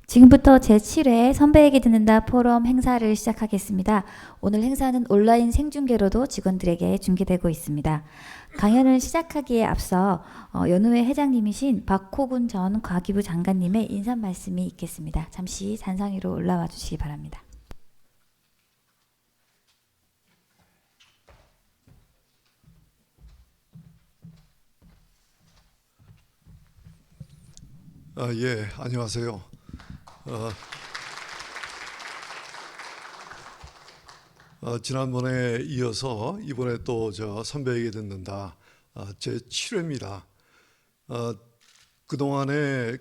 지금부터 제7회 선배에게 듣는다 포럼 행사를 시작하겠습니다. 오늘 행사는 온라인 생중계로도 직원들에게 중계되고 있습니다. 강연을 시작하기에 앞서 연우회 회장님이신 박호군 전 과기부 장관님의 인사 말씀이 있겠습니다. 잠시 단상 위로 올라와 주시기 바랍니다. 예, 안녕하세요. 지난번에 이어서 이번에 또 선배에게 듣는다 제 7회입니다. 그동안에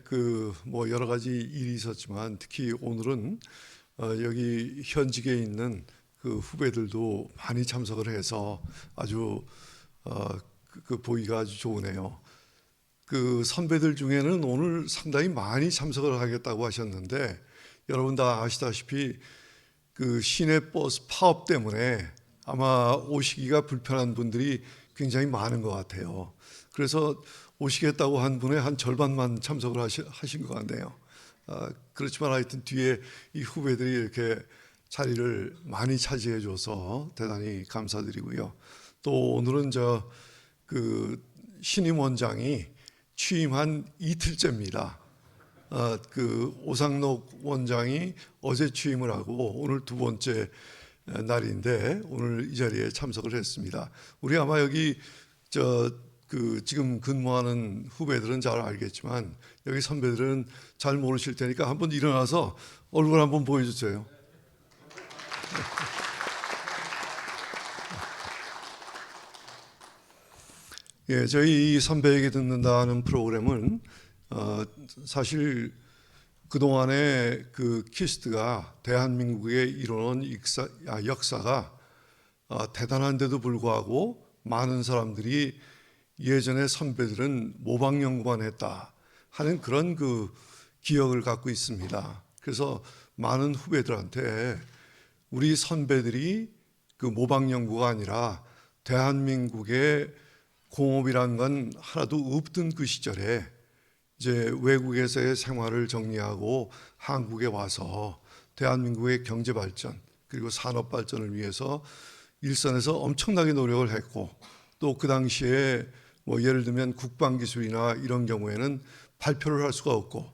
여러 가지 일이 있었지만 특히 오늘은 여기 현직에 있는 후배들도 많이 참석을 해서 아주 보기가 아주 좋으네요. 선배들 중에는 오늘 상당히 많이 참석을 하겠다고 하셨는데, 여러분 다 아시다시피 시내버스 파업 때문에 아마 오시기가 불편한 분들이 굉장히 많은 것 같아요. 그래서 오시겠다고 한 분의 한 절반만 참석을 하신 것 같네요. 그렇지만 하여튼 뒤에 이 후배들이 이렇게 자리를 많이 차지해 줘서 대단히 감사드리고요. 또 오늘은 신임 원장이 취임한 이틀째입니다. 오상록 원장이 어제 취임을 하고 오늘 두 번째 날인데 오늘 이 자리에 참석을 했습니다. 우리 아마 여기 지금 근무하는 후배들은 잘 알겠지만 여기 선배들은 잘 모르실 테니까 한번 일어나서 얼굴 한번 보여주세요. 예, 저희 이 선배에게 듣는다는 프로그램은 사실 그동안에 키스트가 대한민국에 이뤄놓은 역사가 대단한데도 불구하고 많은 사람들이 예전에 선배들은 모방 연구만 했다 하는 그런 기억을 갖고 있습니다. 그래서 많은 후배들한테 우리 선배들이 모방 연구가 아니라 대한민국의 공업이란 건 하나도 없던 그 시절에 이제 외국에서의 생활을 정리하고 한국에 와서 대한민국의 경제 발전 그리고 산업 발전을 위해서 일선에서 엄청나게 노력을 했고, 또 그 당시에 예를 들면 국방 기술이나 이런 경우에는 발표를 할 수가 없고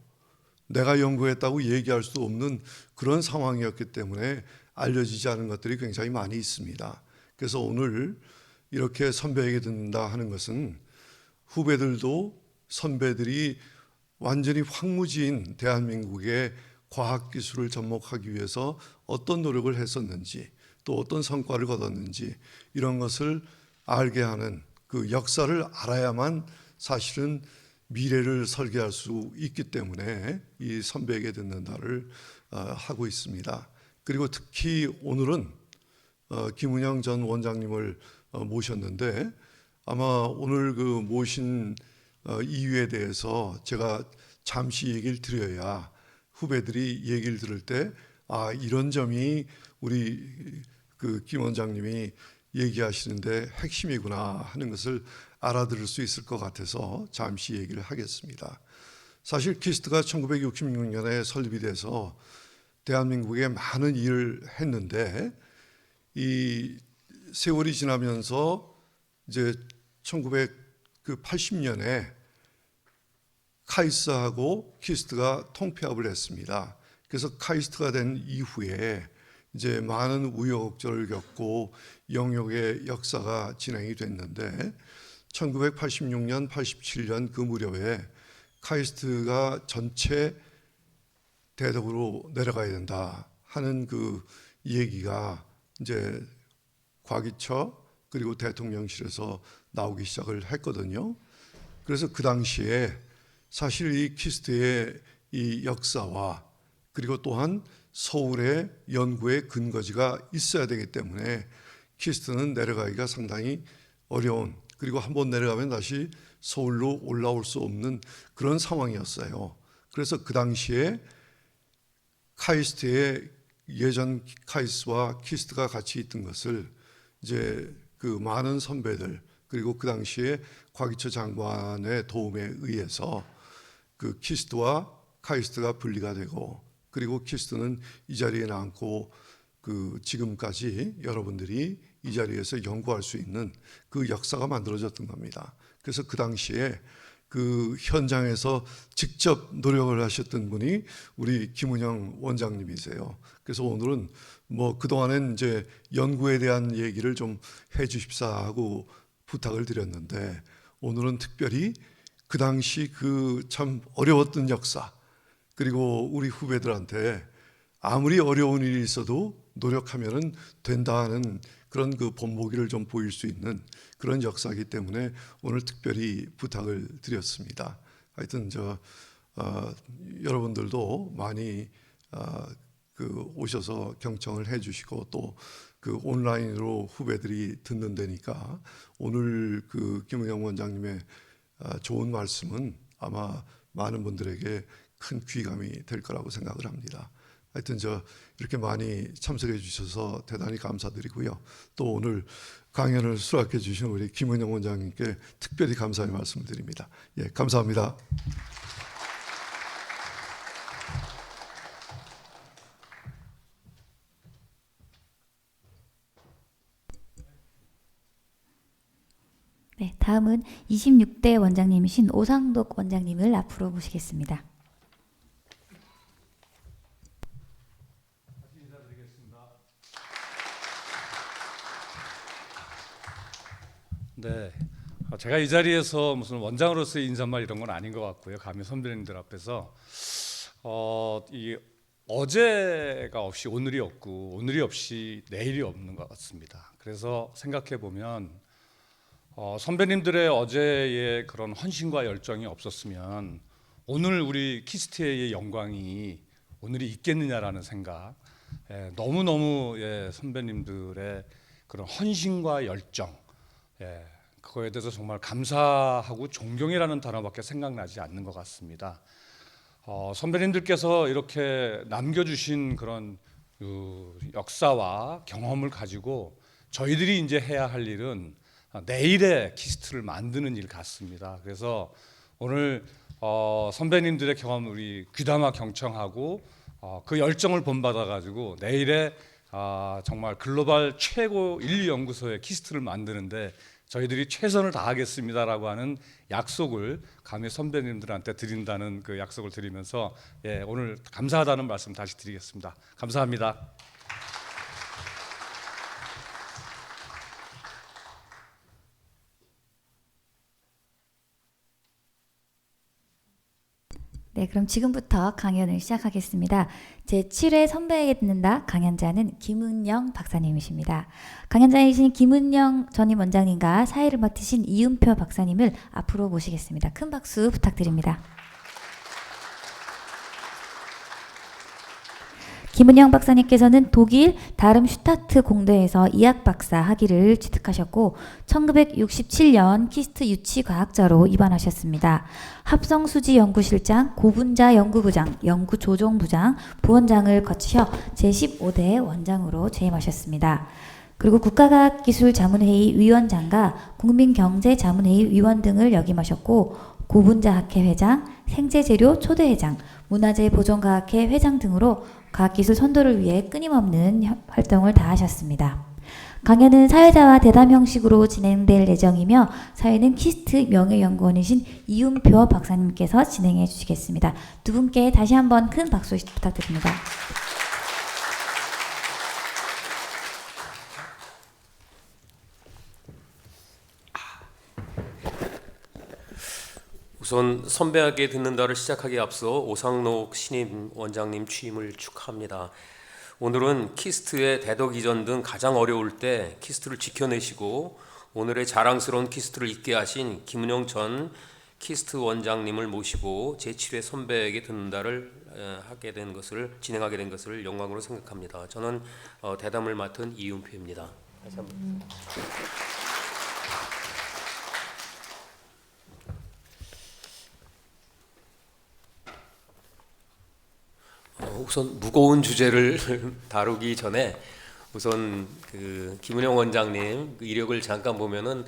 내가 연구했다고 얘기할 수도 없는 그런 상황이었기 때문에 알려지지 않은 것들이 굉장히 많이 있습니다. 그래서 오늘 이렇게 선배에게 듣는다 하는 것은 후배들도 선배들이 완전히 황무지인 대한민국의 과학기술을 접목하기 위해서 어떤 노력을 했었는지 또 어떤 성과를 거뒀는지 이런 것을 알게 하는 역사를 알아야만 사실은 미래를 설계할 수 있기 때문에 이 선배에게 듣는다를 하고 있습니다. 그리고 특히 오늘은 김은영 전 원장님을 모셨는데 아마 오늘 모신 이유에 대해서 제가 잠시 얘기를 드려야 후배들이 얘기를 들을 때 이런 점이 우리 김 원장님이 얘기하시는데 핵심이구나 하는 것을 알아들을 수 있을 것 같아서 잠시 얘기를 하겠습니다. 사실 키스트가 1966년에 설립이 돼서 대한민국에 많은 일을 했는데 이 세월이 지나면서 이제 1980년에 카이스트하고 키스트가 통폐합을 했습니다. 그래서 카이스트가 된 이후에 이제 많은 우여곡절을 겪고 영역의 역사가 진행이 됐는데 1986년, 87년 그 무렵에 카이스트가 전체 대덕으로 내려가야 된다 하는 얘기가 이제 과기처 그리고 대통령실에서 나오기 시작을 했거든요. 그래서 그 당시에 사실 이 키스트의 이 역사와 그리고 또한 서울의 연구의 근거지가 있어야 되기 때문에 키스트는 내려가기가 상당히 어려운, 그리고 한번 내려가면 다시 서울로 올라올 수 없는 그런 상황이었어요. 그래서 그 당시에 카이스트의 예전 카이스트와 키스트가 같이 있던 것을 이제 많은 선배들 그리고 그 당시에 과기처 장관의 도움에 의해서 키스트와 카이스트가 분리가 되고, 그리고 키스트는 이 자리에 남고 지금까지 여러분들이 이 자리에서 연구할 수 있는 그 역사가 만들어졌던 겁니다. 그래서 그 당시에 그 현장에서 직접 노력을 하셨던 분이 우리 김은영 원장님이세요. 그래서 오늘은 뭐 그동안엔 이제 연구에 대한 얘기를 좀 해주십사 하고 부탁을 드렸는데, 오늘은 특별히 그 당시 그 참 어려웠던 역사, 그리고 우리 후배들한테 아무리 어려운 일이 있어도 노력하면은 된다는 그런 그 본보기를 좀 보일 수 있는 그런 역사이기 때문에 오늘 특별히 부탁을 드렸습니다. 하여튼 여러분들도 많이 오셔서 경청을 해주시고, 또 그 온라인으로 후배들이 듣는 데니까 오늘 그 김은영 원장님의 좋은 말씀은 아마 많은 분들에게 큰 귀감이 될 거라고 생각을 합니다. 하여튼 이렇게 많이 참석해 주셔서 대단히 감사드리고요. 또 오늘 강연을 수락해 주신 우리 김은영 원장님께 특별히 감사의 말씀을 드립니다. 예, 감사합니다. 네, 다음은 26대 원장님이신 오상독 원장님을 앞으로 모시겠습니다. 네, 제가 이 자리에서 무슨 원장으로서의 인사말 이런 건 아닌 것 같고요. 감히 선배님들 앞에서 이 어제가 없이 오늘이 없고 오늘이 없이 내일이 없는 것 같습니다. 그래서 생각해 보면 선배님들의 어제의 그런 헌신과 열정이 없었으면 오늘 우리 키스트의 영광이 오늘이 있겠느냐라는 생각, 너무너무 선배님들의 그런 헌신과 열정, 그거에 대해서 정말 감사하고 존경이라는 단어밖에 생각나지 않는 것 같습니다. 선배님들께서 이렇게 남겨주신 그런 역사와 경험을 가지고 저희들이 이제 해야 할 일은 내일의 키스트를 만드는 일 같습니다. 그래서 오늘 선배님들의 경험 우리 귀담아 경청하고 그 열정을 본받아 가지고 내일의 정말 글로벌 최고 인류연구소의 키스트를 만드는데 저희들이 최선을 다하겠습니다라고 하는 약속을 감히 선배님들한테 드린다는 그 약속을 드리면서 오늘 감사하다는 말씀 다시 드리겠습니다. 감사합니다. 네, 그럼 지금부터 강연을 시작하겠습니다. 제7회 선배에게 듣는다 강연자는 김은영 박사님이십니다. 강연자이신 김은영 전임 원장님과 사회를 맡으신 이은표 박사님을 앞으로 모시겠습니다. 큰 박수 부탁드립니다. 김은영 박사님께서는 독일 다름슈타트 공대에서 이학 박사 학위를 취득하셨고 1967년 키스트 유치과학자로 입원하셨습니다. 합성수지연구실장, 고분자 연구부장, 연구조종부장, 부원장을 거치셔 제15대 원장으로 재임하셨습니다. 그리고 국가과학기술자문회의 위원장과 국민경제자문회의 위원 등을 역임하셨고 고분자학회 회장, 생제재료 초대회장, 문화재보존과학회 회장 등으로 과학기술 선도를 위해 끊임없는 활동을 다하셨습니다. 강연은 사회자와 대담 형식으로 진행될 예정이며 사회는 키스트 명예연구원이신 이은표 박사님께서 진행해 주시겠습니다. 두 분께 다시 한번 큰 박수 부탁드립니다. 우선 선배에게 듣는다를 시작하기에 앞서 오상록 신임 원장님 취임을 축하합니다. 오늘은 키스트의 대덕 이전 등 가장 어려울 때 키스트를 지켜내시고 오늘의 자랑스러운 키스트를 있게 하신 김은영 전 키스트 원장님을 모시고 제7회 선배에게 듣는다를 진행하게 된 것을 영광으로 생각합니다. 저는 대담을 맡은 이은표입니다. 다시 한번. 우선 무거운 주제를 다루기 전에 우선 그 김은영 원장님 그 이력을 잠깐 보면은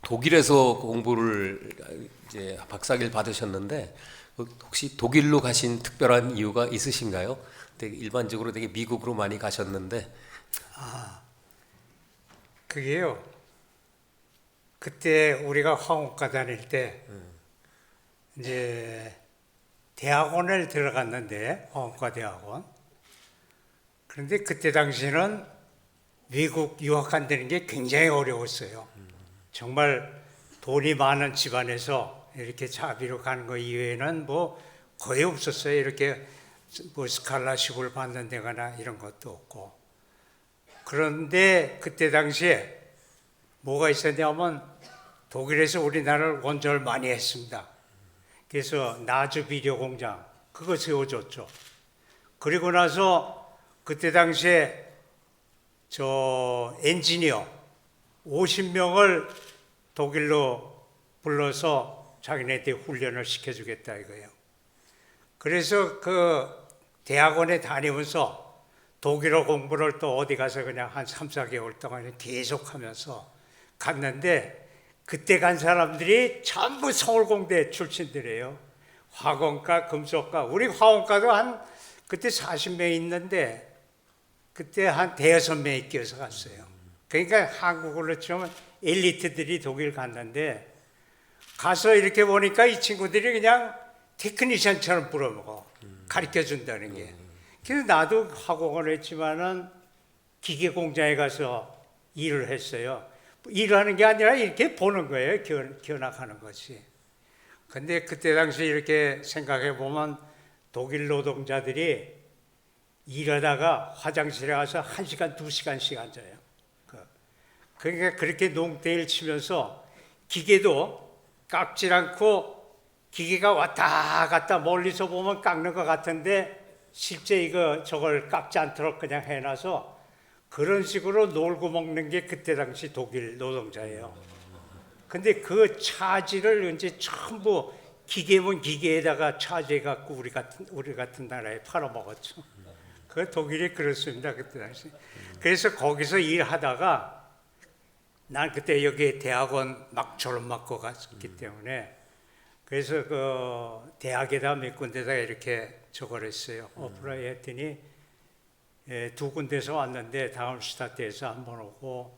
독일에서 공부를 이제 박사학위를 받으셨는데 혹시 독일로 가신 특별한 이유가 있으신가요? 되게 일반적으로 되게 미국으로 많이 가셨는데. 그게요. 그때 우리가 화원과 다닐 때 이제 대학원을 들어갔는데 화원과 대학원. 그런데 그때 당시에는 미국 유학한다는 게 굉장히 어려웠어요. 정말 돈이 많은 집안에서 이렇게 자비로 가는 거 이외에는 뭐 거의 없었어요. 이렇게 뭐 스칼라십을 받는 데거나 이런 것도 없고. 그런데 그때 당시에 뭐가 있었냐면 독일에서 우리나라를 원조를 많이 했습니다. 그래서 나주 비료 공장 그거 세워줬죠. 그리고 나서 그때 당시에 저 엔지니어 50명을 독일로 불러서 자기네들 훈련을 시켜주겠다 이거예요. 그래서 그 대학원에 다니면서 독일어 공부를 또 어디 가서 그냥 한 3, 4개월 동안 계속 하면서 갔는데 그때 간 사람들이 전부 서울공대 출신들이에요. 화공과, 금속과. 우리 화공과도 한 그때 40명 있는데 그때 한 대여섯 명이 끼어서 갔어요. 그러니까 한국으로 치면 엘리트들이 독일 갔는데 가서 이렇게 보니까 이 친구들이 그냥 테크니션처럼 부려먹어. 가르쳐 준다는 게. 그래서 나도 화공을 했지만은 기계 공장에 가서 일을 했어요. 일하는 게 아니라 이렇게 보는 거예요. 견학하는 것이. 근데 그때 당시 이렇게 생각해 보면 독일 노동자들이 일하다가 화장실에 가서 1시간, 2시간씩 앉아요. 그러니까 그렇게 농대를 치면서 기계도 깎질 않고 기계가 왔다 갔다 멀리서 보면 깎는 것 같은데 실제 저걸 깎지 않도록 그냥 해놔서 그런 식으로 놀고 먹는 게 그때 당시 독일 노동자예요. 근데 그 차지를 이제 전부 기계면 기계에다가 차지해갖고 우리 같은 나라에 팔아먹었죠. 그 독일이 그렇습니다. 그때 당시. 그래서 거기서 일하다가 난 그때 여기 대학원 막 졸업 맞고 갔기 때문에 그래서 그 대학에다 몇 군데다 이렇게 저걸 했어요. 어플라이 했더니 두 군데서 왔는데 다음 스타트에서 한 번 오고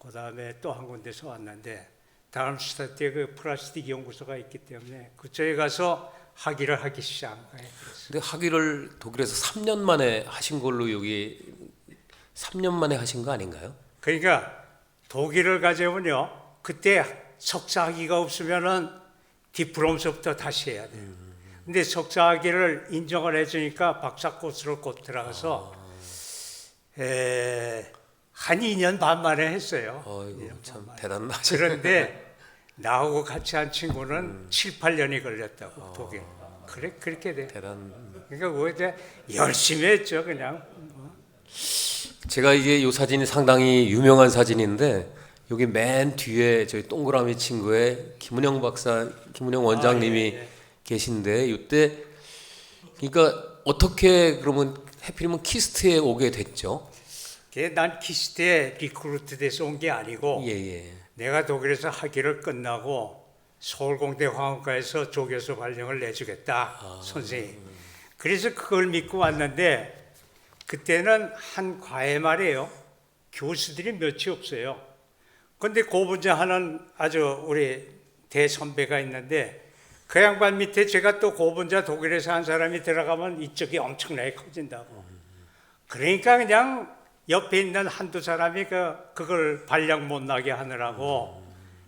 그 다음에 또 한 군데서 왔는데 다음 스타트에 그 플라스틱 연구소가 있기 때문에 그쪽에 가서 학위를 하기 시작한 거예요. 근데 학위를 독일에서 3년 만에 하신 걸로 여기 3년 만에 하신 거 아닌가요? 그러니까 독일을 가져오면요. 그때 석사 학위가 없으면은 디플롬서부터 다시 해야 돼요. 근데 석사 학위를 인정을 해주니까 박사 코스로 곧 들어가서 한 2년 반 만에 했어요. 어이구, 참 대단하시네. 그런데 나하고 같이 한 친구는 7, 8년이 걸렸다고 독일. 그렇게 돼. 그러니까 뭐 이제 열심히 했죠, 그냥. 제가 이제 이 사진이 상당히 유명한 사진인데 여기 맨 뒤에 저희 동그라미 친구의 김은영 원장님이 계신데 이때 그러니까 어떻게 그러면 해필이면 키스트에 오게 됐죠? 난 키스트에 리크루트 돼서 온 게 아니고 내가 독일에서 학위를 끝나고 서울공대 화원과에서 조교수 발령을 내주겠다 선생님. 그래서 그걸 믿고 왔는데 그때는 한 과외 말이에요. 교수들이 몇이 없어요. 근데 고분자 하는 아주 우리 대선배가 있는데 그 양반 밑에 제가 또 고분자 독일에서 한 사람이 들어가면 이쪽이 엄청나게 커진다고. 그러니까 그냥 옆에 있는 한두 사람이 그걸 발령 못 나게 하느라고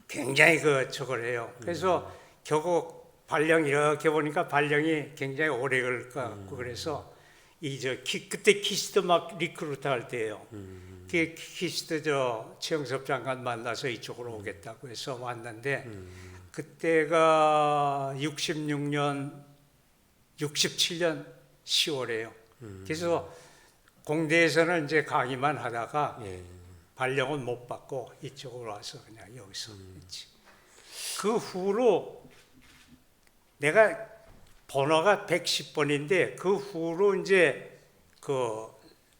굉장히 저걸 해요. 그래서 결국 발령 이렇게 보니까 발령이 굉장히 오래 걸릴 것 같고 그래서 그때 키스트 막 리크루트 할 때예요. 키스트 최영섭 장관 만나서 이쪽으로 오겠다고 해서 왔는데 그때가 67년 10월이에요. 그래서 공대에서는 이제 강의만 하다가 발령은 못 받고 이쪽으로 와서 그냥 여기서 있지. 그 후로 내가 번호가 110번인데 그 후로 이제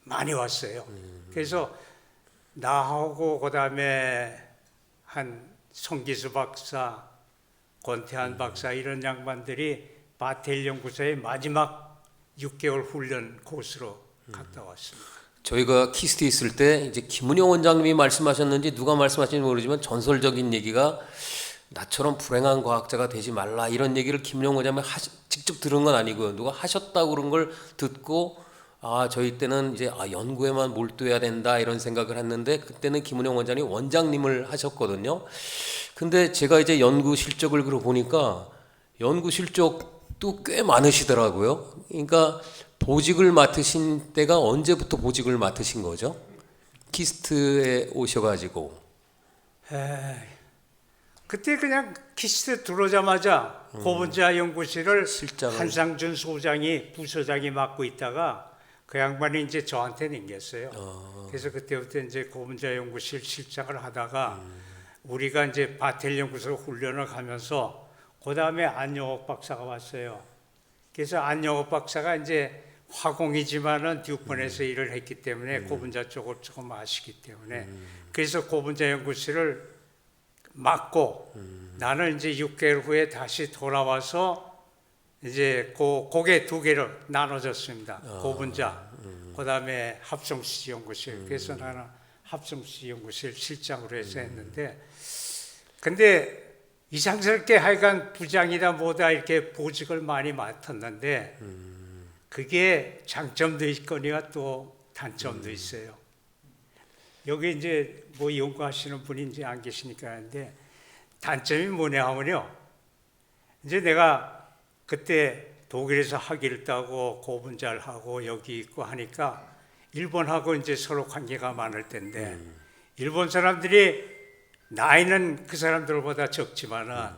많이 왔어요. 그래서 나하고 그다음에 한 송기수 박사, 권태환 박사 이런 양반들이 바텔 연구소의 마지막 6개월 훈련 코스로 갔다 왔습니다. 저희가 키스트 있을 때 이제 김은영 원장님이 말씀하셨는지 누가 말씀하셨는지 모르지만 전설적인 얘기가 나처럼 불행한 과학자가 되지 말라 이런 얘기를 김은영 원장님이 직접 들은 건 아니고요. 누가 하셨다고 그런 걸 듣고 저희 때는 이제 연구에만 몰두해야 된다 이런 생각을 했는데 그때는 김은영 원장님이 원장님을 하셨거든요. 근데 제가 이제 연구 실적을 그러 보니까 연구 실적도 꽤 많으시더라고요. 그러니까 보직을 맡으신 때가 언제부터 보직을 맡으신 거죠? 키스트에 오셔가지고. 그때 그냥 키스트 들어오자마자 고분자 연구실을 실장을. 한상준 소장이 부소장이 맡고 있다가 그 양반이 이제 저한테 넘겼어요. 그래서 그때부터 이제 고분자 연구실 실장을 하다가 우리가 이제 바텔 연구소 훈련을 가면서 그 다음에 안영옥 박사가 왔어요. 그래서 안영옥 박사가 이제 화공이지만은 듀폰에서 일을 했기 때문에 고분자 쪽을 조금 아시기 때문에 그래서 고분자 연구실을 맡고 나는 이제 6개월 후에 다시 돌아와서 이제 고개 두 개로 나눠졌습니다. 고분자, 그 다음에 합성수지 연구실. 그래서 나는 합성수지 연구실 실장으로 해서 했는데, 근데 이상스럽게 하여간 부장이다 뭐다 이렇게 보직을 많이 맡았는데, 그게 장점도 있거니와 또 단점도 있어요. 여기 이제 뭐 연구하시는 분이 이제 안 계시니까 하는데 단점이 뭐냐 하면요. 이제 내가 그때 독일에서 학위를 따고 고분자를 하고 여기 있고 하니까 일본하고 이제 서로 관계가 많을 텐데 일본 사람들이 나이는 그 사람들보다 적지만은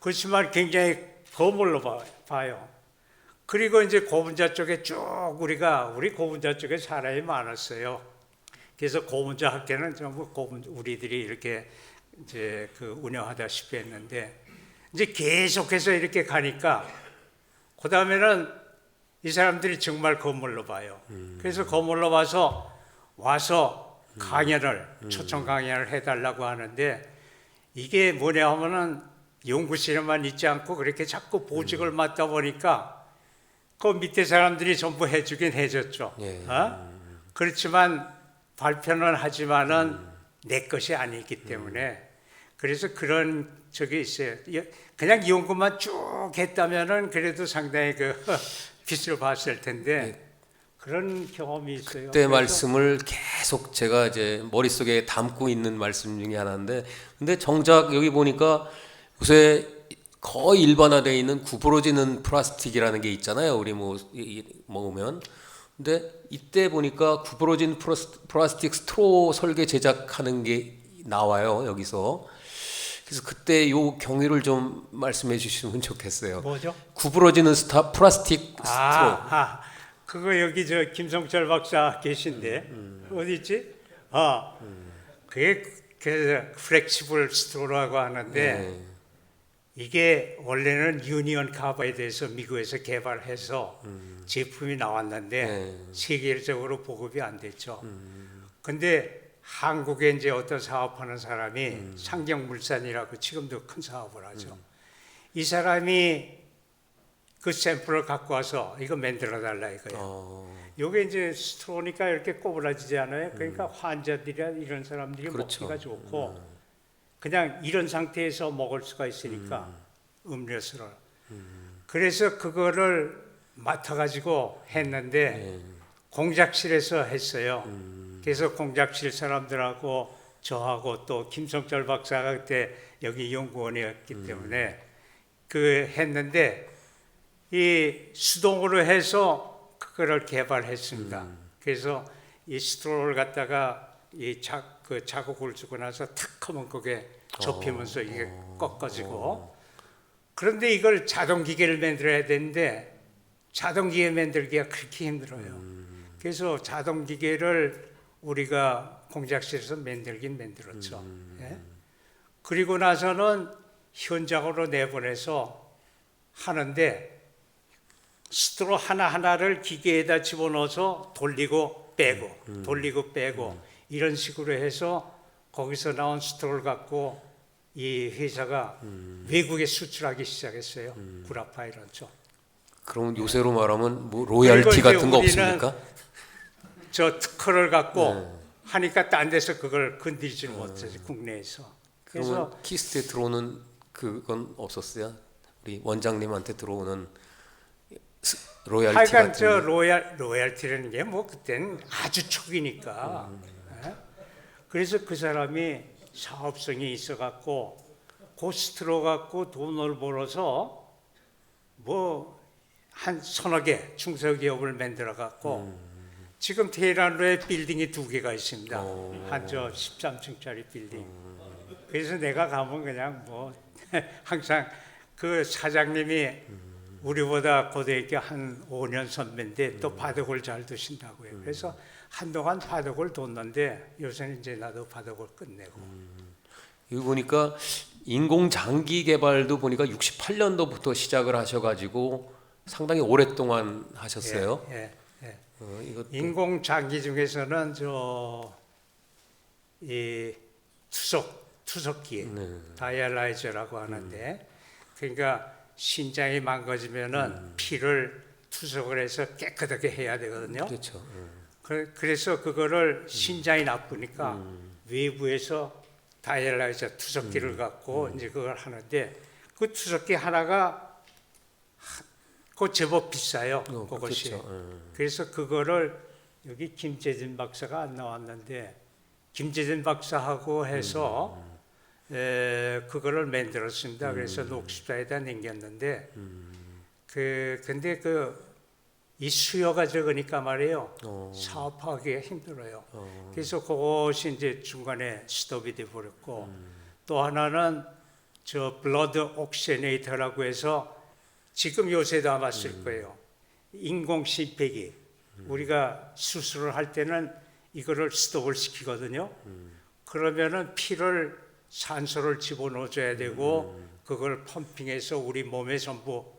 그렇지만 굉장히 거물로 봐요. 그리고 이제 고분자 쪽에 쭉 우리 고분자 쪽에 사람이 많았어요. 그래서 고분자 학계는 전부 우리들이 이렇게 이제 그 운영하다시피 했는데 이제 계속해서 이렇게 가니까 그 다음에는 이 사람들이 정말 거물로 봐요. 그래서 거물로 와서 강연을 초청 강연을 해달라고 하는데 이게 뭐냐 하면은 연구실에만 있지 않고 그렇게 자꾸 보직을 맡다 보니까 그 밑에 사람들이 전부 해주긴 해줬죠. 그렇지만 발표는 하지만은 내 것이 아니기 때문에 그래서 그런 적이 있어요. 그냥 연구만 쭉 했다면은 그래도 상당히 그 빛을 봤을 텐데 그런 경험이 있어요. 그때 말씀을 계속 제가 이제 머릿속에 담고 있는 말씀 중에 하나인데 근데 정작 여기 보니까 요새 거의 일반화되어 있는 구부러지는 플라스틱이라는 게 있잖아요. 우리 뭐 먹으면. 근데 이때 보니까 구부러진 플라스틱 스트로 설계 제작하는 게 나와요. 여기서. 그래서 그때 요 경위를 좀 말씀해 주시면 좋겠어요. 뭐죠? 구부러지는 플라스틱 스트로. 그거 여기 저 김성철 박사 계신데 어디 있지? 그게 그 플렉시블 스트로라고 하는데 이게 원래는 유니언 카바에 대해서 미국에서 개발해서 제품이 나왔는데 세계적으로 보급이 안 됐죠. 근데 한국에 이제 어떤 사업하는 사람이 상경물산이라고 지금도 큰 사업을 하죠. 이 사람이 그 샘플을 갖고 와서 이거 만들어 달라 이거예요. 요게 이제 스트로니까 이렇게 꼬부라지지 않아요. 그러니까 환자들이나 이런 사람들이 그렇죠. 먹기가 좋고 그냥 이런 상태에서 먹을 수가 있으니까 음료수를. 그래서 그거를 맡아가지고 했는데 공작실에서 했어요. 그래서 공작실 사람들하고 저하고 또 김성철 박사가 그때 여기 연구원이었기 때문에 그 했는데 이 수동으로 해서 그거를 개발했습니다. 그래서 이 스트로를 갖다가 이 자국을 주고 나서 탁 하면 그게 접히면서 이게 꺾어지고 그런데 이걸 자동기계를 만들어야 되는데 자동기계 만들기가 그렇게 힘들어요. 그래서 자동기계를 우리가 공작실에서 만들긴 만들었죠. 예? 그리고 나서는 현장으로 내보내서 하는데 스트로 하나하나를 기계에다 집어넣어서 돌리고 빼고 돌리고 빼고 이런 식으로 해서 거기서 나온 스트로를 갖고 이 회사가 외국에 수출하기 시작했어요. 구라파이런 쪽. 그럼 요새로 말하면 뭐 그리고 로열티 이제 같은 거 우리는 없습니까? 저 특허를 갖고 하니까 딴 데서 그걸 건드리지 못하지 국내에서. 그래서 그러면 키스트에 들어오는 그건 없었어요? 우리 원장님한테 들어오는 로열티 하여간 같은 저 게? 로얄티라는 게 뭐 그때는 아주 초기니까. 예? 그래서 그 사람이 사업성이 있어갖고 고스트로 갖고 돈을 벌어서 뭐 한 서너 개 중소기업을 만들어갖고 지금 테헤란로에 빌딩이 2개가 있습니다. 한 저 13층짜리 빌딩. 그래서 내가 가면 그냥 뭐 항상 그 사장님이 우리보다 고대학교 한 5년 선배인데 또 바둑을 잘 두신다고요. 그래서 한동안 바둑을 뒀는데 요새는 이제 나도 바둑을 끝내고. 이거 보니까 인공 장기 개발도 보니까 68년도부터 시작을 하셔가지고 상당히 오랫동안 하셨어요. 예, 예. 이것도 인공 장기 중에서는 이 투석기 다이알라이저라고 하는데 그러니까 신장이 망가지면은 피를 투석을 해서 깨끗하게 해야 되거든요. 그렇죠. 그래서 그거를 신장이 나쁘니까 외부에서 다이알라이저 투석기를 갖고 이제 그걸 하는데 그 투석기 하나가 그 제법 비싸요. 그것이. 그렇죠. 그래서 그거를 여기 김재진 박사가 안 나왔는데 김재진 박사하고 해서 그거를 만들었습니다. 그래서 녹십사에다 남겼는데 근데 이 수요가 적으니까 말이에요. 사업하기가 힘들어요. 그래서 그것이 이제 중간에 스톱이 돼 버렸고 또 하나는 저 블러드 옥시네이터라고 해서 지금 요새도 아마 쓸 거예요. 인공 심폐기. 우리가 수술을 할 때는 이거를 스톱을 시키거든요. 그러면은 피를 산소를 집어넣어줘야 되고 그걸 펌핑해서 우리 몸에 전부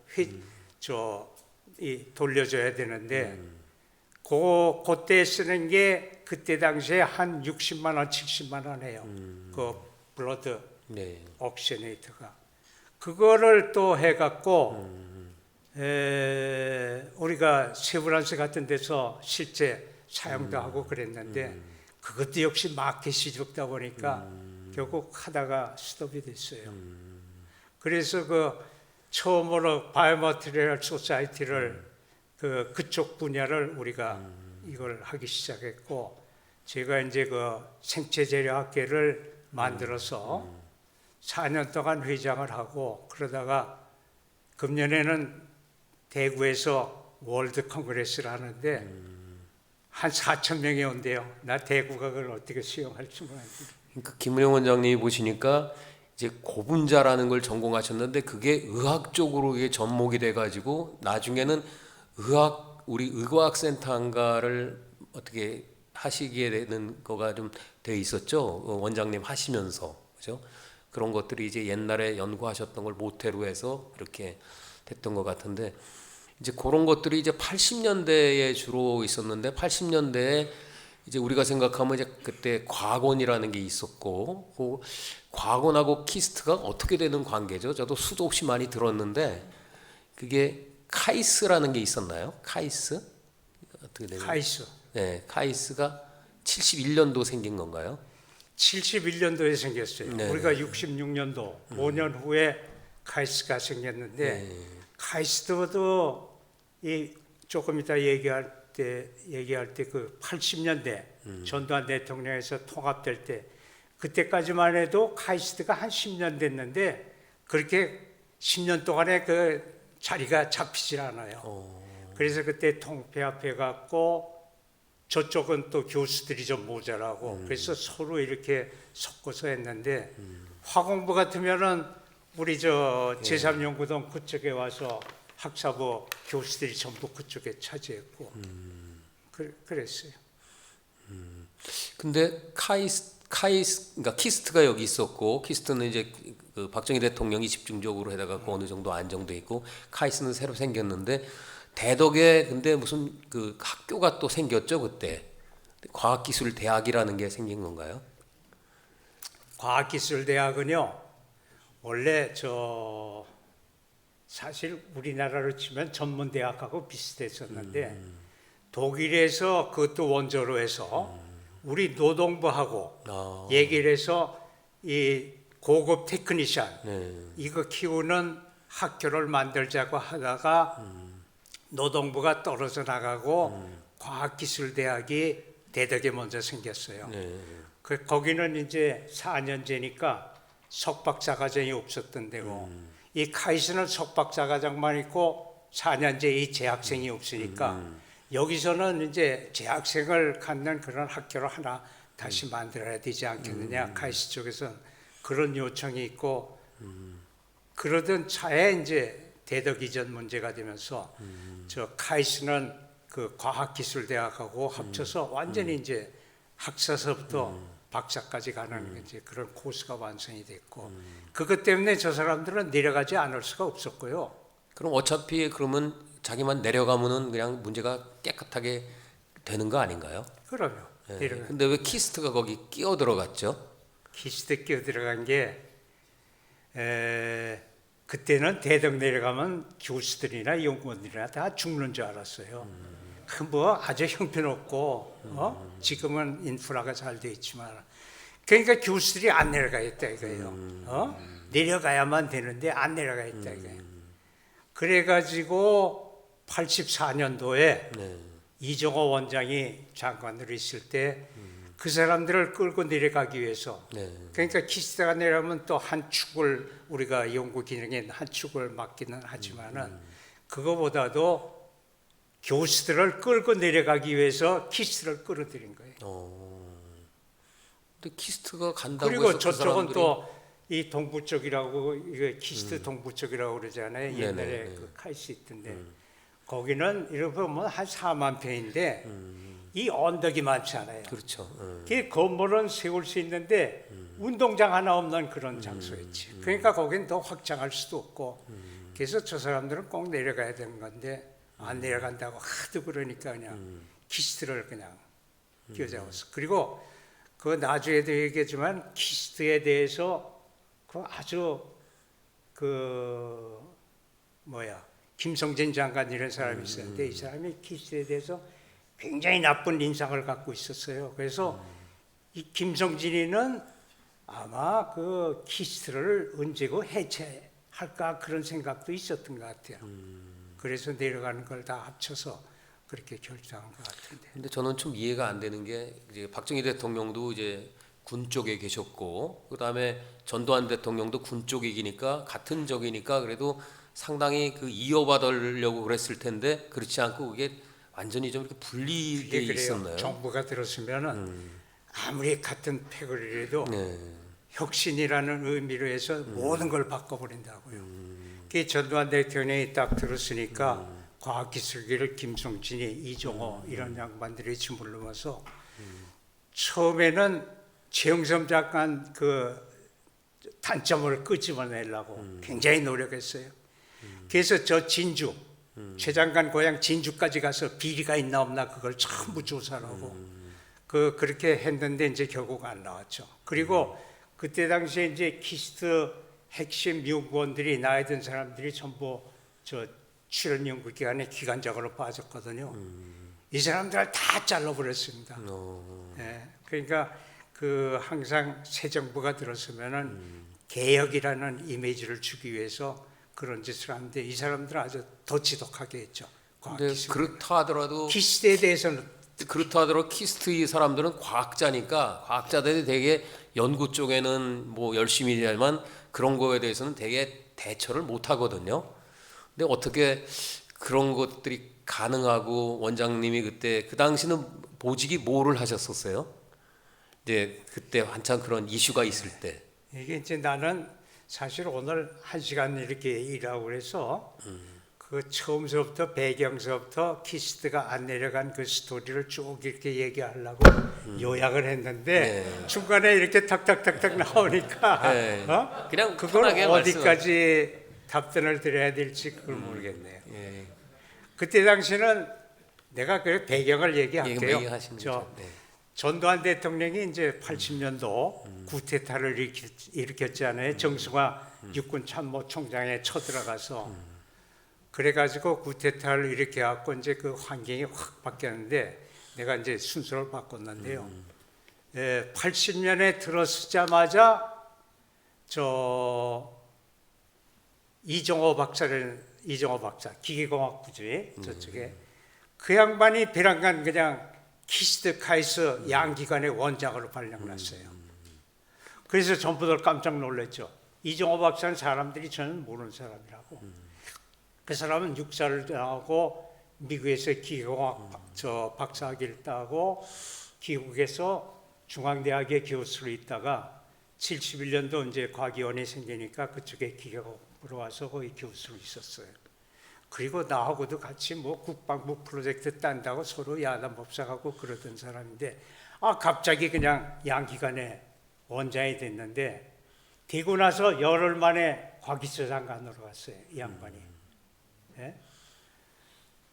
돌려줘야 되는데 그때 쓰는 게 그때 당시에 한 60만 원, 70만 원 해요. 그 블러드 네. 옥시네이터가. 그거를 또 해갖고 우리가 세브란스 같은 데서 실제 사용도 하고 그랬는데 그것도 역시 마켓이 적다 보니까 결국 하다가 스톱이 됐어요. 그래서 처음으로 바이오마테리얼 소사이티를 그쪽 분야를 우리가 이걸 하기 시작했고 제가 이제 생체재료학회를 만들어서 4년 동안 회장을 하고 그러다가 금년에는 대구에서 월드 컨그레스를 하는데 한 4천 명이 온대요. 나 대구가 그걸 어떻게 수용할지 모르겠는데. 그러니까 김은영 원장님이 보시니까 이제 고분자라는 걸 전공하셨는데 그게 의학 쪽으로 이게 접목이 돼가지고 나중에는 우리 의과학센터인가를 어떻게 하시게 되는 거가 좀 돼 있었죠. 원장님 하시면서 그죠? 그런 것들이 이제 옛날에 연구하셨던 걸 모태로 해서 이렇게 됐던 것 같은데 이제 그런 것들이 이제 80년대에 주로 있었는데 80년대에 이제 우리가 생각하면 이제 그때 과학원이라는 게 있었고 그 과학원하고 키스트가 어떻게 되는 관계죠? 저도 수도 없이 많이 들었는데 그게 카이스라는 게 있었나요? 카이스? 어떻게 되나요? 카이스. 네, 카이스가 71년도 생긴 건가요? 71년도에 생겼어요. 네. 우리가 66년도 5년 후에 카이스트가 생겼는데 카이스트도 조금 이따 얘기할 때 그 80년대 전두환 대통령에서 통합될 때 그때까지만 해도 카이스트가 한 10년 됐는데 그렇게 10년 동안에 그 자리가 잡히질 않아요. 그래서 그때 통폐합해 갖고 저쪽은 또 교수들이 좀 모자라고 그래서 서로 이렇게 섞어서 했는데 화공부 같으면은 우리 제3연구동 그쪽에 와서 학사부 교수들이 전부 그쪽에 차지했고 그랬어요. 근데 그러니까 키스트가 여기 있었고 키스트는 이제 그 박정희 대통령이 집중적으로 해다가 어느 정도 안정돼 있고 카이스트는 새로 생겼는데 대덕에 근데 무슨 그 학교가 또 생겼죠 그때 과학기술대학이라는 게 생긴 건가요? 과학기술대학은요 원래 사실 우리나라로 치면 전문 대학하고 비슷했었는데 독일에서 그것도 원조로 해서 우리 노동부하고 아, 얘기를 해서 이 고급 테크니션 네. 이거 키우는 학교를 만들자고 하다가 노동부가 떨어져 나가고 과학기술대학이 대덕에 먼저 생겼어요. 네. 거기는 이제 4년제니까 석박사과정이 없었던 데고 이 카이스는 석박사과정만 있고 4년제 이 재학생이 없으니까 여기서는 이제 재학생을 갖는 그런 학교를 하나 다시 만들어야 되지 않겠느냐. 카이스 쪽에서는 그런 요청이 있고 그러던 차에 이제 대덕 이전 문제가 되면서 저 카이스는 그 과학기술대학하고 합쳐서 완전히 이제 학사서부터 박사까지 가는 이제 그런 코스가 완성이 됐고 그것 때문에 저 사람들은 내려가지 않을 수가 없었고요. 그럼 어차피 그러면 자기만 내려가면은 그냥 문제가 깨끗하게 되는 거 아닌가요? 그럼요. 예. 내려가. 근데 왜 키스트가 거기 끼어 들어갔죠? 키스대 끼어 들어간 게 그때는 대덕 내려가면 교수들이나 연구원들이나 다 죽는 줄 알았어요. 그 뭐 아주 형편없고 지금은 인프라가 잘 돼 있지만 그러니까 교수들이 안 내려가겠다 이거예요. 내려가야만 되는데 안 내려가겠다 이거예요. 그래가지고 84년도에 네. 이종호 원장이 장관으로 있을 때 그 사람들을 끌고 내려가기 위해서 네. 그러니까 키스트가 내려면 또 한 축을 우리가 연구 기능에 한 축을 맡기는 하지만은 그거보다도 교수들을 끌고 내려가기 위해서 키스트를 끌어들인 거예요. 근데 키스트가 간다고 그리고 해서 저쪽은 그 사람들이 또 이 동부 쪽이라고 이거 키스트 동부 쪽이라고 그러잖아요. 네네, 옛날에 네. 그 카이스 있던데 거기는 이렇게 보면 한 4만 평인데 이 언덕이 많잖아요. 그렇죠. 그 건물은 세울 수 있는데 운동장 하나 없는 그런 장소였지. 그러니까 거긴 더 확장할 수도 없고. 그래서 저 사람들은 꼭 내려가야 되는 건데 안 내려간다고 하도 그러니까 그냥 키스트를 그냥 끼워잡았어. 그리고 그 나중에도 얘기했지만 키스트에 대해서 그 아주 그 뭐야 김성진 장관 이런 사람이 있었는데 이 사람이 키스트에 대해서 굉장히 나쁜 인상을 갖고 있었어요. 그래서 이 김성진이는 아마 그 키스트를 언제고 해체할까 그런 생각도 있었던 것 같아요. 그래서 내려가는 걸 다 합쳐서 그렇게 결정한 것 같은데. 근데 저는 좀 이해가 안 되는 게 이제 박정희 대통령도 이제 군 쪽에 계셨고 그다음에 전두환 대통령도 군 쪽이니까 같은 적이니까 그래도 상당히 그 이어받으려고 그랬을 텐데 그렇지 않고 그게 완전히 좀 이렇게 분리돼 그게 그래요. 있었나요? 정부가 들었으면은 아무리 같은 패거리라도 네. 혁신이라는 의미로 해서 모든 걸 바꿔버린다고요. 그 전두환 대통령이 딱 들었으니까 과학기술계를 김성진이 이종호 이런 양반들이 짓물러서 처음에는 최영삼 장관 그 단점을 끄집어내려고 굉장히 노력했어요. 그래서 저 진주 최 장관 고향 진주까지 가서 비리가 있나 없나 그걸 전부 조사를 하고 그렇게 했는데 이제 결국 안 나왔죠. 그리고 그때 당시에 이제 키스트 핵심 연구원들이 나이 든 사람들이 전부 저 출연 연구 기관에 기관장으로 빠졌거든요. 이 사람들을 다 잘라버렸습니다. 예, 그러니까 그 항상 새 정부가 들었으면은 개혁이라는 이미지를 주기 위해서 그런 짓을 하는데 이 사람들은 아주 더 지독하게 했죠. 근데 그렇다 하더라도 키스트에 대해서는 그렇다 하더라도 키스트 이 사람들은 과학자니까 과학자들이 되게 연구 쪽에는 뭐 열심히 일하지만 그런 거에 대해서는 되게 대처를 못 하거든요. 근데 어떻게 그런 것들이 가능하고 원장님이 그때 그 당시는 보직이 뭐를 하셨었어요? 이제 그때 한참 그런 이슈가 있을 때. 이게 이제 나는 사실 오늘 1시간 이렇게 일하고 그래서 그 처음서부터 배경서부터 키스트가 안 내려간 그 스토리를 쭉 이렇게 얘기하려고 요약을 했는데 네. 중간에 이렇게 탁탁탁탁 나오니까 네. 그냥 그걸 편하게 어디까지 답변을 드려야 될지 그걸 모르겠네요. 예. 그때 당시는 내가 그 배경을 얘기할게요. 얘기하시는 저 거죠. 네. 전두환 대통령이 이제 80년도 구테타를 일으켰잖아요. 정승화 육군 참모총장에 쳐들어가서 그래가지고 구테타를 이렇게 갖고 이제 그 환경이 확 바뀌었는데 내가 이제 순서를 바꿨는데요. 80년에 들어서자마자 저 이종호 박사 기계공학부주의 저쪽에 그 양반이 베란간 그냥 키스트 카이스 양기관의 원장으로 발령났어요. 그래서 전부들 깜짝 놀랐죠. 이종호 박사는 사람들이 저는 모르는 사람이라고. 그 사람은 육사를 하고 미국에서 기계공학 박사학위를 따고 기국에서 중앙대학의 교수로 있다가 71년도 이제 과기원이 생기니까 그쪽에 기계공학부로 와서 거기 교수로 있었어요. 그리고 나하고도 같이 뭐 국방부 프로젝트 딴다고 서로 야단 법석하고 그러던 사람인데 갑자기 그냥 양기관의 원장이 됐는데 되고 나서 열흘 만에 과기처 장관으로 갔어요. 이 양반이. 예?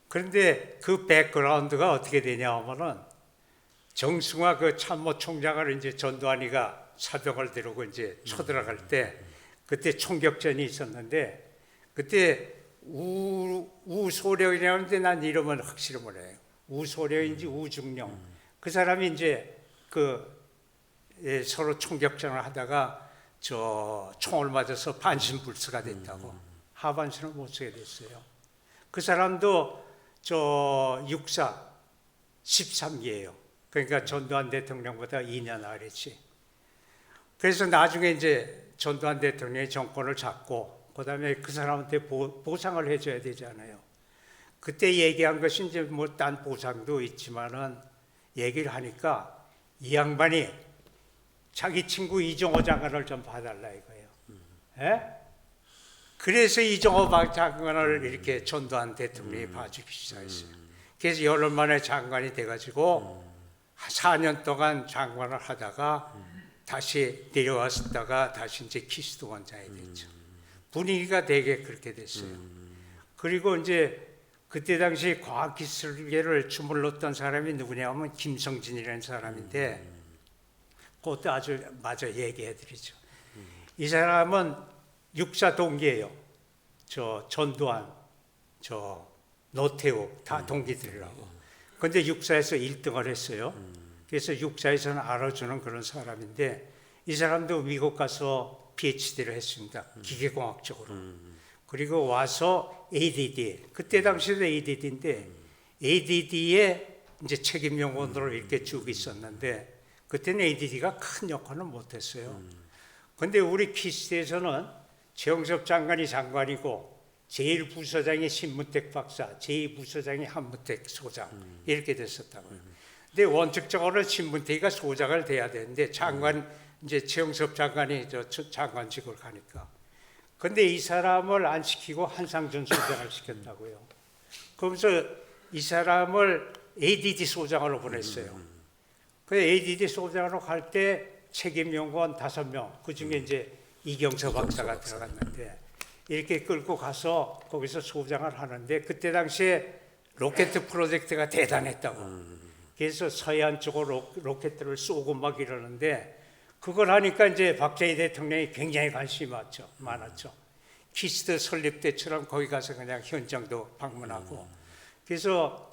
그런데 그 백그라운드가 어떻게 되냐 하면은 정승화 그 참모총장을 이제 전두환이가 사병을 데리고 이제 쳐들어갈 때 그때 총격전이 있었는데 그때 우소령이라는데 난 이름은 확실히 몰라요. 우소령인지 우중령 그 사람이 이제 서로 총격전을 하다가 저 총을 맞아서 반신불수가 됐다고 하반신을 못 쓰게 됐어요. 그 사람도 저 육사 13기예요. 그러니까 전두환 대통령보다 2년 아래지. 그래서 나중에 이제 전두환 대통령이 정권을 잡고 그다음에 그 사람한테 보상을 해줘야 되잖아요. 그때 얘기한 것이 이제 뭐 딴 보상도 있지만은 얘기를 하니까 이 양반이 자기 친구 이종호 장관을 좀 봐달라 이거예요. 예? 그래서 이종호 장관을 이렇게 전두환 대통령이 봐주기 시작했어요. 그래서 열흘 만에 장관이 돼가지고 4년 동안 장관을 하다가 다시 내려왔다가 다시 이제 키스트 원장이 됐죠. 분위기가 되게 그렇게 됐어요. 그리고 이제 그때 당시 과학기술계를 주물렀던 사람이 누구냐 하면 김성진이라는 사람인데 그것도 아주 마저 얘기해드리죠. 이 사람은 육사 동기예요. 저 전두환, 저 노태우 다 동기들이라고. 그런데 육사에서 1등을 했어요. 그래서 육사에서는 알아주는 그런 사람인데 이 사람도 미국 가서 PhD를 했습니다. 기계공학적으로. 그리고 와서 ADD, 그때 당시도 ADD인데 ADD에 이제 책임 연구원으로 이렇게 쭉 있었는데 그때는 ADD가 큰 역할은 못했어요. 그런데 우리 키스트에서는 최영섭 장관이 장관이고 제1부서장이 신문택 박사, 제2부서장이 한문택 소장 이렇게 됐었다고요. 근데 원칙적으로 신문택이가 소장을 돼야 되는데 장관 이제 최영섭 장관이 저 장관직을 가니까. 근데 이 사람을 안 시키고 한상준 소장을 시켰다고요. 그러면서 이 사람을 ADD 소장으로 보냈어요. 그 ADD 소장으로 갈 때 책임 연구원 5명, 그 중에 이제 이경서 박사가 들어갔는데 이렇게 끌고 가서 거기서 소장을 하는데 그때 당시에 로켓 프로젝트가 대단했다고. 그래서 서해안 쪽으로 로켓들을 쏘고 막 이러는데 그걸 하니까 이제 박정희 대통령이 굉장히 관심이 많았죠. 키스트 설립 때처럼 거기 가서 그냥 현장도 방문하고. 그래서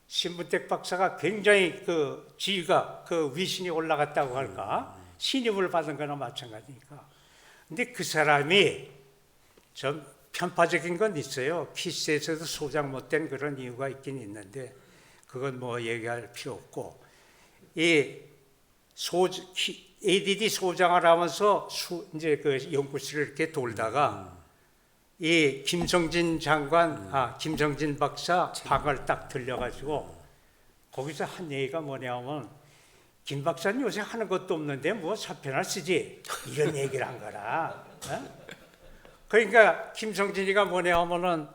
신문택 박사가 굉장히 그 지위가 그 위신이 올라갔다고 할까 신임을 받은 거나 마찬가지니까. 근데 그 사람이 좀 편파적인 건 있어요. 키스트에서도 소장 못된 그런 이유가 있긴 있는데 그건 뭐 얘기할 필요 없고 이 ADD 소장을 하면서 이제 그 연구실을 이렇게 돌다가 이 김성진 장관, 김성진 박사 방을 딱 들려가지고 거기서 한 얘기가 뭐냐면 김 박사는 요새 하는 것도 없는데 뭐 사표나 쓰지 이런 얘기를 한 거라. 그러니까 김성진이가 뭐냐면은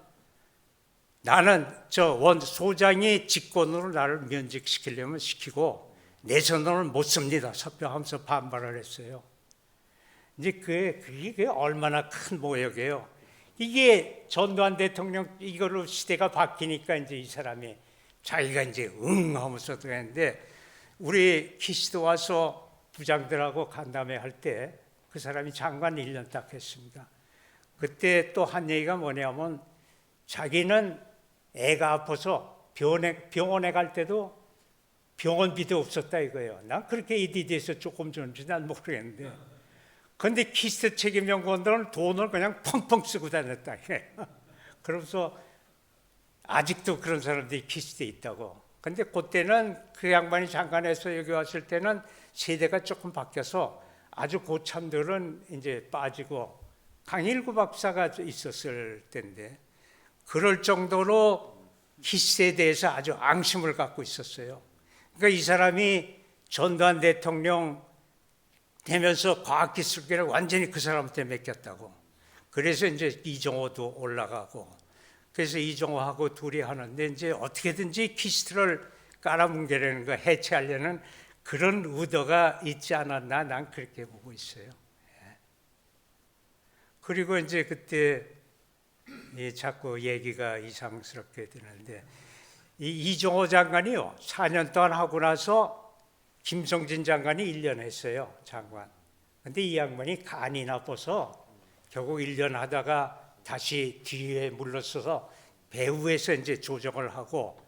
나는 저 소장이 직권으로 나를 면직시키려면 시키고 내 손으로는 못 씁니다. 사표하면서 반발을 했어요. 이제 그게 얼마나 큰 모욕이에요. 이게 전두환 대통령 이거로 시대가 바뀌니까 이제 이 사람이 자기가 이제 응 하면서 그랬는데 우리 키스트 와서 부장들하고 간담회 할 때 그 사람이 장관 1년 딱 했습니다. 그때 또 한 얘기가 뭐냐면 자기는 애가 아파서 병원에 갈 때도 병원비도 없었다 이거예요. 난 그렇게 이에 대해서 조금 전지 난 모르겠는데, 근데 키스트 책임연구원들은 돈을 그냥 펑펑 쓰고 다녔다. 그러면서 아직도 그런 사람들이 키스트에 있다고. 근데 그때는 그 양반이 장관에서 여기 왔을 때는 세대가 조금 바뀌어서 아주 고참들은 이제 빠지고 강일구 박사가 있었을 때인데, 그럴 정도로 키스트에 대해서 아주 앙심을 갖고 있었어요. 그러니까 이 사람이 전두환 대통령 되면서 과학기술계를 완전히 그 사람한테 맡겼다고. 그래서 이제 이종호도 올라가고, 그래서 이종호하고 둘이 하는데 이제 어떻게든지 키스트를 깔아뭉개려는 거, 해체하려는 그런 의도가 있지 않았나, 난 그렇게 보고 있어요. 그리고 이제 그때 자꾸 얘기가 이상스럽게 되는데, 이 이종호 장관이요 4년 동안 하고 나서 김성진 장관이 1년 했어요, 장관. 근데 이 양반이 간이 나빠서 결국 1년 하다가 다시 뒤에 물러서서 배후에서 이제 조정을 하고,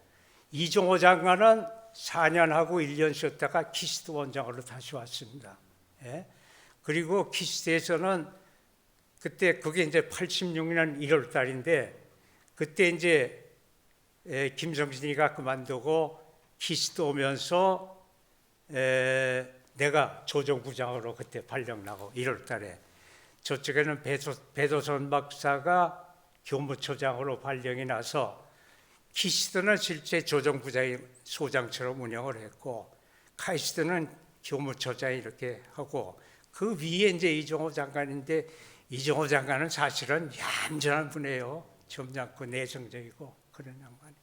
이종호 장관은 4년 하고 1년 쉬었다가 키스트 원장으로 다시 왔습니다. 예? 그리고 키스트에서는 그때 그게 이제 86년 1월 달인데, 그때 이제 김성진이가 그만두고 키스트 오면서 내가 조정부장으로 그때 발령 나고 1월 달에, 저쪽에는 배도선 박사가 교무처장으로 발령이 나서 키스트는 실제 조정부장이 소장처럼 운영을 했고, 카이스트는 교무처장이 이렇게 하고, 그 위에 이제 이종호 장관인데, 이종호 장관은 사실은 얌전한 분이에요. 점잖고 내성적이고 그런 양반이.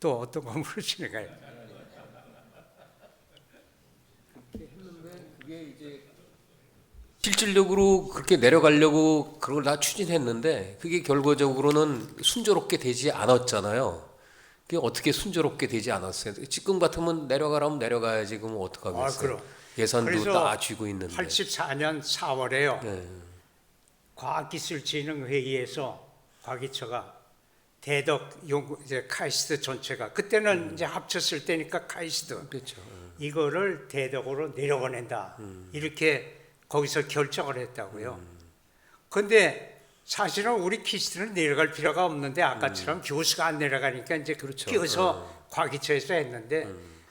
또 어떤 거 물으시는가요? 실질적으로 그렇게 내려가려고 그걸 다 추진했는데 그게 결과적으로는 순조롭게 되지 않았잖아요. 그게 어떻게 순조롭게 되지 않았어요? 지금 같으면 내려가라면 내려가야지. 그럼 어떡하겠어요? 그럼. 예산도 그래서 다 쥐고 있는데. 84년 4월에요. 네. 과학기술진흥회의에서 과기처가 대덕 연구 이제 카이스트 전체가 그때는 이제 합쳤을 때니까 카이스트 그렇죠. 이거를 대덕으로 내려보낸다 이렇게 거기서 결정을 했다고요. 그런데 사실은 우리 키스트는 내려갈 필요가 없는데 아까처럼 교수가 안 내려가니까 이제 그렇죠. 끼어서 과기처에서 했는데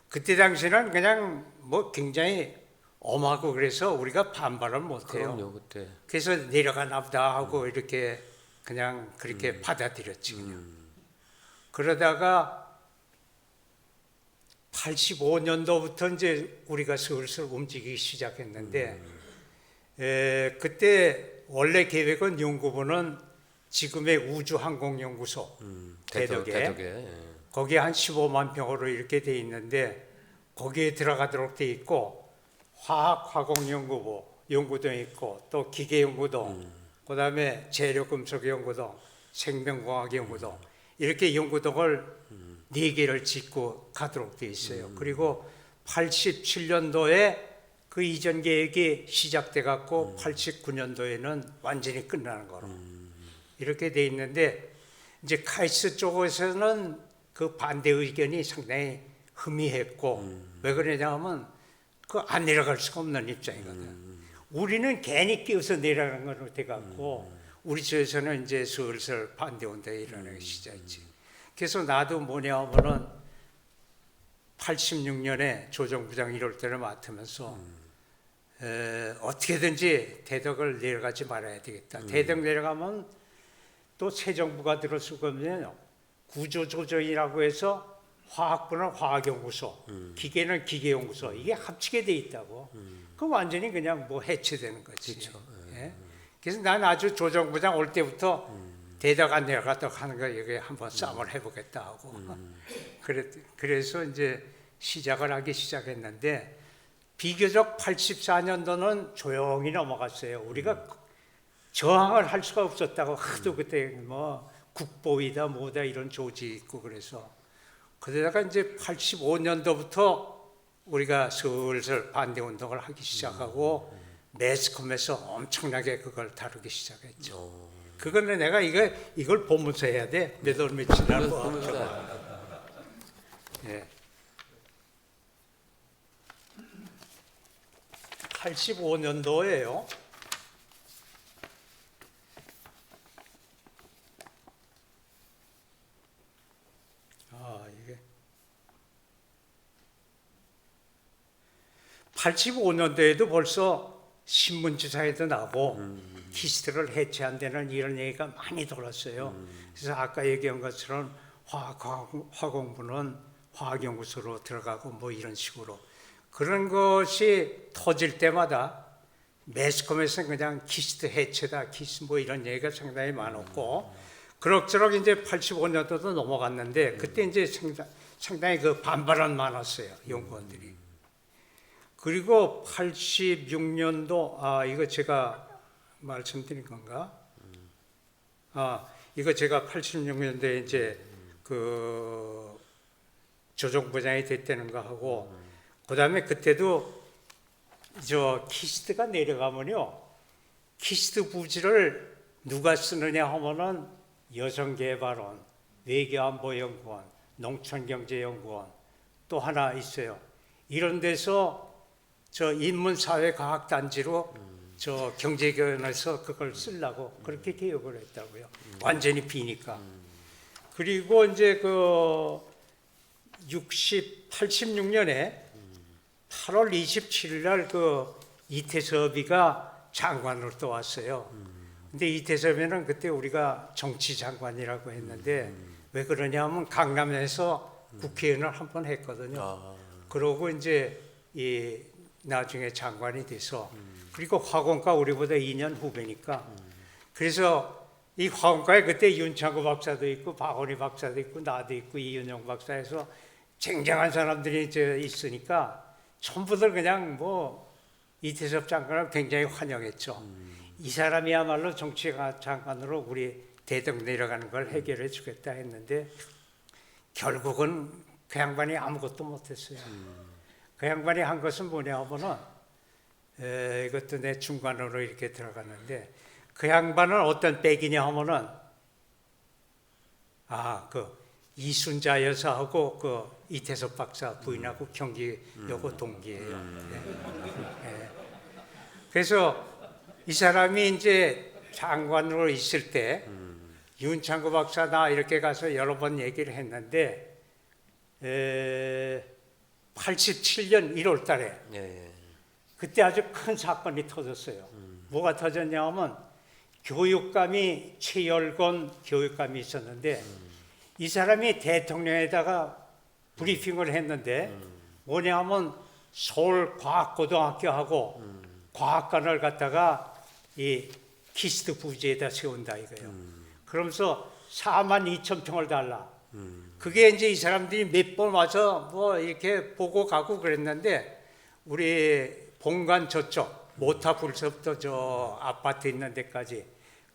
그때 당시는 그냥 뭐 굉장히 엄하고 그래서 우리가 반발을 못해요. 그럼요, 그때. 그래서 내려가나 보다 하고 이렇게 그냥 그렇게 받아들였지 그냥. 그러다가 85년도부터 이제 우리가 슬슬 움직이기 시작했는데 그때 원래 계획은 연구부는 지금의 우주항공연구소 대덕에 거기에 한 15만 평으로 이렇게 돼 있는데 거기에 들어가도록 돼 있고 화학화공연구부 연구동 있고 또 기계연구동 그다음에 재료금속연구동 생명공학연구동 이렇게 연구동을 4개를 짓고 가도록 돼 있어요. 그리고 87년도에 그 이전 계획이 시작돼 갖고 89년도에는 완전히 끝나는 거로 이렇게 돼 있는데 이제 카이스트 쪽에서는 그 반대 의견이 상당히 희미했고 왜 그러냐면 그 안 내려갈 수가 없는 입장이거든. 우리는 괜히 끼어서 내려가는 걸로 돼 갖고 우리 쪽에서는 이제 슬슬 반대 온다 이러는 시작이지. 그래서 나도 뭐냐 하면은 86년에 조정부장 이럴 때를 맡으면서 어떻게든지 대덕을 내려가지 말아야 되겠다. 대덕 내려가면 또 새 정부가 들었을 거면요. 구조조정이라고 해서 화학부는 화학연구소, 기계는 기계연구소 이게 합치게 돼 있다고. 그 완전히 그냥 뭐 해체되는 거지. 그렇죠. 예? 그래서 난 아주 조정부장 올 때부터 대덕 안 내려갔다고 하는 거 여기 한번 싸움을 해보겠다 하고 그래서 이제 시작을 하기 시작했는데 비교적 84년도는 조용히 넘어갔어요. 우리가 저항을 할 수가 없었다고 하도 그때 뭐 국보위다 뭐다 이런 조직이 있고 그래서 그러다가 이제 85년도부터 우리가 슬슬 반대 운동을 하기 시작하고 매스컴에서 엄청나게 그걸 다루기 시작했죠. 그거는 내가 이걸 보면서 해야 돼. 몇 월 며칠 날 뭐. 보면서 예. 85년도예요. 이게 85년도에도 벌써 신문지사에도 나고 키스트를 해체한다는 이런 얘기가 많이 돌았어요. 그래서 아까 얘기한 것처럼 화공부는 화학연구소로 들어가고 뭐 이런 식으로 그런 것이 터질 때마다 매스컴에서는 그냥 키스트 해체다, 키스 뭐 이런 얘기가 상당히 많았고 그럭저럭 이제 85년도도 넘어갔는데 그때 이제 상당히 그 반발은 많았어요, 연구원들이. 그리고 86년도 이거 제가 말씀드린 건가? 이거 제가 86년도에 이제 그 조정부장이 됐다는 거 하고 그다음에 그때도 저 키스트가 내려가면요, 키스트 부지를 누가 쓰느냐 하면은 여성개발원, 외교안보연구원, 농촌경제연구원 또 하나 있어요. 이런 데서 저 인문사회과학단지로 저 경제교원에서 그걸 쓰려고 그렇게 개혁을 했다고요. 완전히 비니까. 그리고 이제 그 86년에 8월 27일 날 그 이태섭이가 장관으로 또 왔어요. 근데 이태섭이는 그때 우리가 정치장관이라고 했는데 왜 그러냐면 강남에서 국회의원을 한 번 했거든요. 그러고 이제 나중에 장관이 돼서 그리고 화공과 우리보다 2년 후배니까 그래서 이 화공과에 그때 윤창구 박사도 있고 박원희 박사도 있고 나도 있고 이윤영 박사에서 쟁쟁한 사람들이 이제 있으니까 전부들 그냥 뭐 이태섭 장관을 굉장히 환영했죠. 이 사람이야말로 정치장관으로 우리 대등 내려가는 걸 해결해 주겠다 했는데 결국은 그 양반이 아무것도 못했어요. 그 양반이 한 것은 뭐냐 하면은 이것도 내 중간으로 이렇게 들어갔는데 그 양반은 어떤 백이냐 하면은 그 이순자 여사하고 그 이태섭 박사 부인하고 경기여고 동기예요. 네. 그래서 이 사람이 이제 장관으로 있을 때 윤창구 박사 나 이렇게 가서 여러 번 얘기를 했는데 87년 1월 달에 그때 아주 큰 사건이 터졌어요. 뭐가 터졌냐 하면 교육감이 최열건 교육감이 있었는데 이 사람이 대통령에다가 브리핑을 했는데 뭐냐 하면 서울과학고등학교하고 과학관을 갖다가 이 키스트 부지에다 세운다 이거예요. 그러면서 42,000평을 달라. 그게 이제 이 사람들이 몇 번 와서 뭐 이렇게 보고 가고 그랬는데 우리 본관 저쪽 모타불서부터 저 아파트 있는 데까지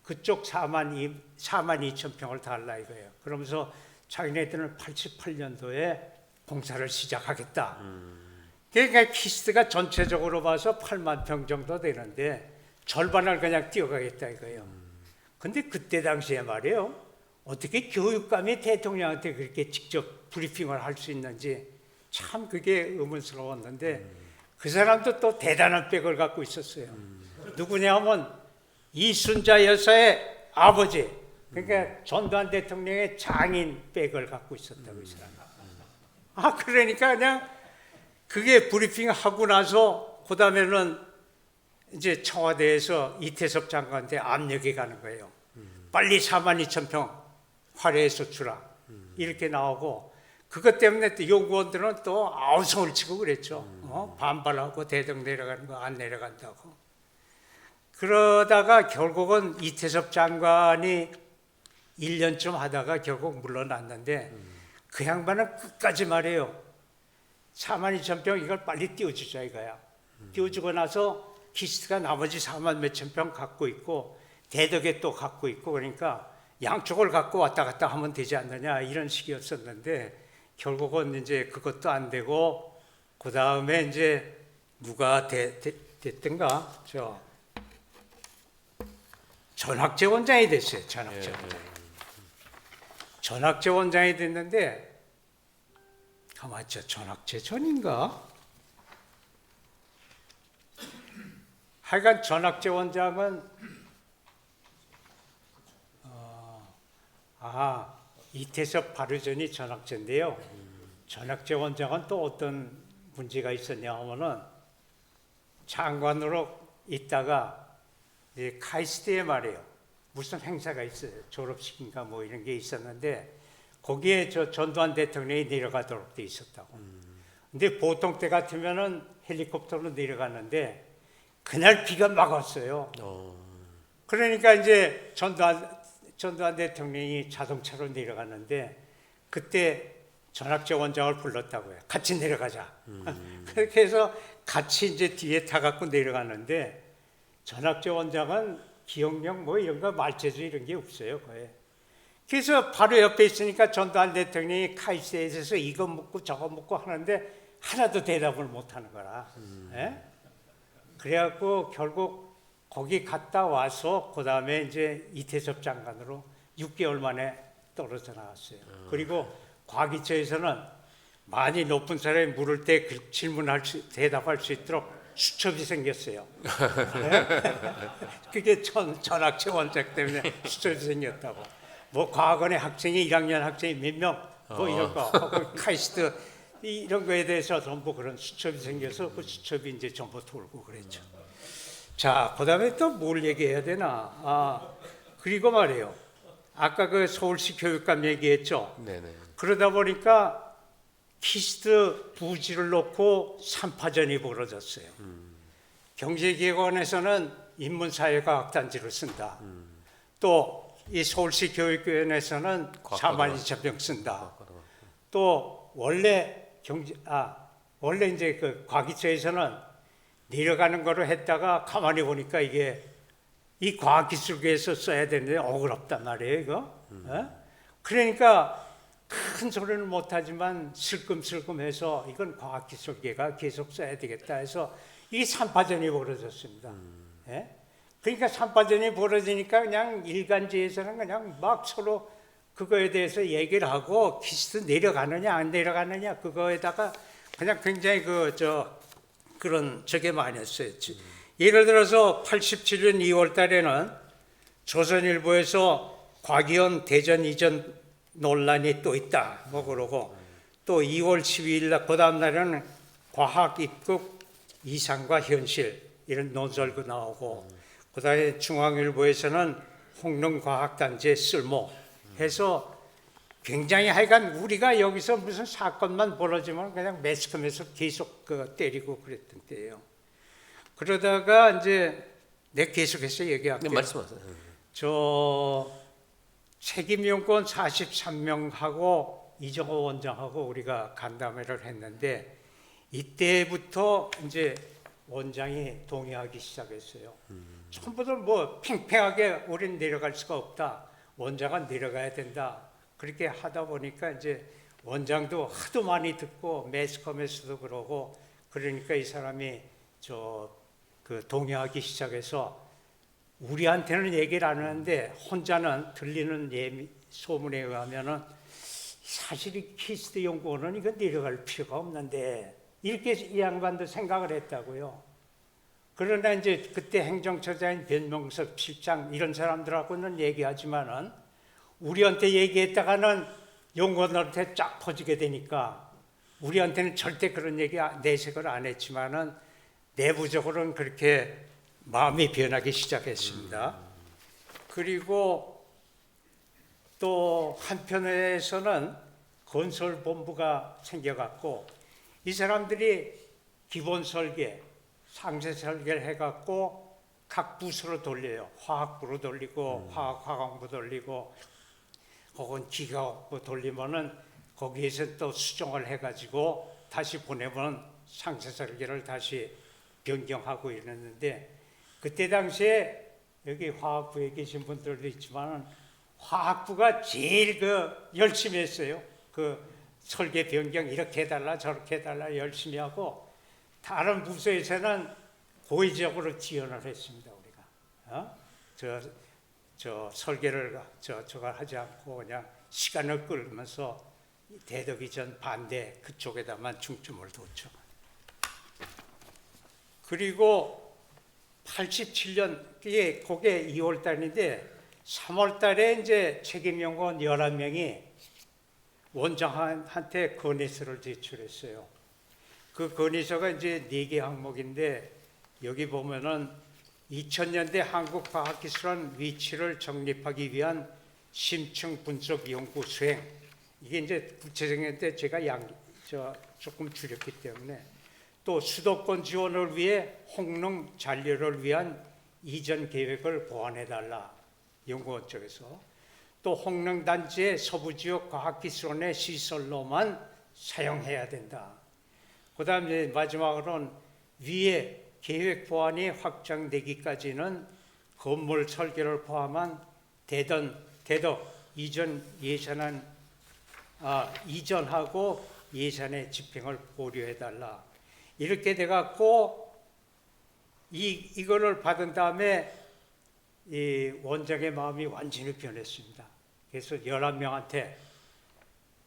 그쪽 42,000평을 달라 이거예요. 그러면서 자기네들은 88년도에 공사를 시작하겠다. 그러니까 키스트가 전체적으로 봐서 8만 평 정도 되는데 절반을 그냥 뛰어가겠다 이거예요. 근데 그때 당시에 말이에요. 어떻게 교육감이 대통령한테 그렇게 직접 브리핑을 할 수 있는지 참 그게 의문스러웠는데 그 사람도 또 대단한 백을 갖고 있었어요. 누구냐 하면 이순자 여사의 아버지, 그러니까 전두환 대통령의 장인 백을 갖고 있었다고 이 사람. 그러니까 그냥 그게 브리핑하고 나서 그 다음에는 이제 청와대에서 이태섭 장관한테 압력이 가는 거예요. 빨리 42,000평 화려해서 주라. 이렇게 나오고 그것 때문에 또 연구원들은 또 아우성을 치고 그랬죠. 반발하고 대등 내려가는 거 안 내려간다고. 그러다가 결국은 이태섭 장관이 1년쯤 하다가 결국 물러났는데 그 양반은 끝까지 말해요. 42,000평 이걸 빨리 띄워주자 이거야. 띄워주고 나서 키스트가 나머지 4만 몇천 평 갖고 있고 대덕에 또 갖고 있고 그러니까 양쪽을 갖고 왔다 갔다 하면 되지 않느냐 이런 식이었었는데 결국은 이제 그것도 안 되고 그 다음에 이제 누가 됐든가 전학제 원장이 됐어요. 전학제 원장. 전학제 원장이 됐는데 가만 있자. 전학제 전인가? 하여간 전학제 원장은 이태섭 바르전이 전학제인데요. 전학제 원장은 또 어떤 문제가 있었냐 하면은 장관으로 있다가 이제 카이스트에 말이에요. 무슨 행사가 있어요. 졸업식인가 뭐 이런 게 있었는데 거기에 저 전두환 대통령이 내려가도록 돼 있었다고. 근데 보통 때 같으면은 헬리콥터로 내려가는데 그날 비가 막 왔어요. 그러니까 이제 전두환 대통령이 자동차로 내려갔는데 그때 전학제 원장을 불렀다고요. 같이 내려가자. 그렇게 해서 같이 이제 뒤에 타갖고 내려가는데 전학제 원장은 기억력 뭐 이런 거 말재주 이런 게 없어요. 거의. 그래서 바로 옆에 있으니까 전두환 대통령이 카이스트에서 이거 묻고 저거 묻고 하는데 하나도 대답을 못 하는 거라. 예? 그래갖고 결국 거기 갔다 와서 그 다음에 이제 이태섭 장관으로 6개월 만에 떨어져 나왔어요. 그리고 과기처에서는 많이 높은 사람이 물을 때 그 대답할 수 있도록 수첩이 생겼어요. 네? 그게 전학제 원장 때문에 수첩이 생겼다고. 뭐 과학원의 학생이 1학년 학생이 몇 명, 뭐 이런 거, 카이스트 이런 거에 대해서 전부 그런 수첩이 생겨서 그 수첩이 이제 전부 돌고 그랬죠. 자, 그다음에 또 뭘 얘기해야 되나? 그리고 말이에요. 아까 그 서울시 교육감 얘기했죠. 네네. 그러다 보니까 키스트 부지를 놓고 삼파전이 벌어졌어요. 경제기획원에서는 인문사회과학단지를 쓴다. 또 이 서울시 교육위원회에서는 사만이천평 쓴다. 또 원래 원래 이제 그 과기처에서는 내려가는 거로 했다가 가만히 보니까 이게 이 과학기술계에서 써야 되는데 억울합단 말이에요, 이거. 그러니까 큰 소리는 못하지만 슬금슬금해서 이건 과학기술계가 계속 써야 되겠다 해서 이 삼파전이 벌어졌습니다. 예? 그러니까 삼파전이 벌어지니까 그냥 일간지에서는 그냥 막 서로 그거에 대해서 얘기를 하고 키스트 내려가느냐 안 내려가느냐 그거에다가 그냥 굉장히 그런 저게 많이 했어요. 예를 들어서 87년 2월 달에는 조선일보에서 과기원 대전 이전 논란이 또 있다 뭐 그러고 또 2월 12일 날 그 다음 날에는 과학 입국 이상과 현실 이런 논설도 나오고 그 다음에 중앙일보에서는 홍릉과학단지의 쓸모 해서 굉장히 하여간 우리가 여기서 무슨 사건만 벌어지면 그냥 매스컴에서 계속 때리고 그랬던 때예요. 그러다가 이제 내가 계속해서 얘기할게요. 네, 말씀하세요. 저 책임연구원 43명하고 이정호 원장하고 우리가 간담회를 했는데 이때부터 이제 원장이 동의하기 시작했어요. 처음부터 뭐 팽팽하게 우리는 내려갈 수가 없다. 원장은 내려가야 된다. 그렇게 하다 보니까 이제 원장도 하도 많이 듣고 매스컴에서도 그러고 그러니까 이 사람이 동의하기 시작해서 우리한테는 얘기를 안 하는데 혼자는 들리는 소문에 의하면은 사실 이 키스트 연구원은 이거 내려갈 필요가 없는데 이렇게 이 양반도 생각을 했다고요. 그러나 이제 그때 행정처장인 변명섭 실장 이런 사람들하고는 얘기하지만은 우리한테 얘기했다가는 연구원한테 쫙 퍼지게 되니까 우리한테는 절대 그런 얘기 내색을 안 했지만은 내부적으로는 그렇게 마음이 변하기 시작했습니다. 그리고 또 한편에서는 건설본부가 생겨갖고 이 사람들이 기본 설계, 상세 설계를 해갖고 각 부서로 돌려요. 화학부로 돌리고 화학화강부 돌리고 혹은 기가학부 돌리면은 거기에서 또 수정을 해가지고 다시 보내면 상세 설계를 다시 변경하고 이랬는데 그때 당시에 여기 화학부에 계신 분들도 있지만 화학부가 제일 열심히 했어요. 설계 변경 이렇게 해달라 저렇게 해달라 열심히 하고 다른 부서에서는 고의적으로 지원을 했습니다. 우리가 저 설계를 저걸 하지 않고 그냥 시간을 끌면서 대덕이전 반대 그쪽에다만 중점을 뒀죠. 그리고 87년 그게 2월 달인데 3월 달에 이제 책임연구원 11명이 원장한테 건의서를 제출했어요. 그 건의서가 이제 4개 항목인데 여기 보면은 2000년대 한국과학기술원 위치를 정립하기 위한 심층 분석 연구 수행, 이게 이제 구체적인데 제가 조금 줄였기 때문에, 또 수도권 지원을 위해 홍릉 잔류를 위한 이전 계획을 보완해달라, 연구원 쪽에서. 또 홍릉 단지의 서부지역 과학기술원의 시설로만 사용해야 된다. 그 다음에 마지막으로는 위에 계획 보완이 확장되기까지는 건물 설계를 포함한 대덕 이전하고 예산의 집행을 고려해달라. 이렇게 돼갖고 이거를 받은 다음에 이 원장의 마음이 완전히 변했습니다. 그래서 11명한테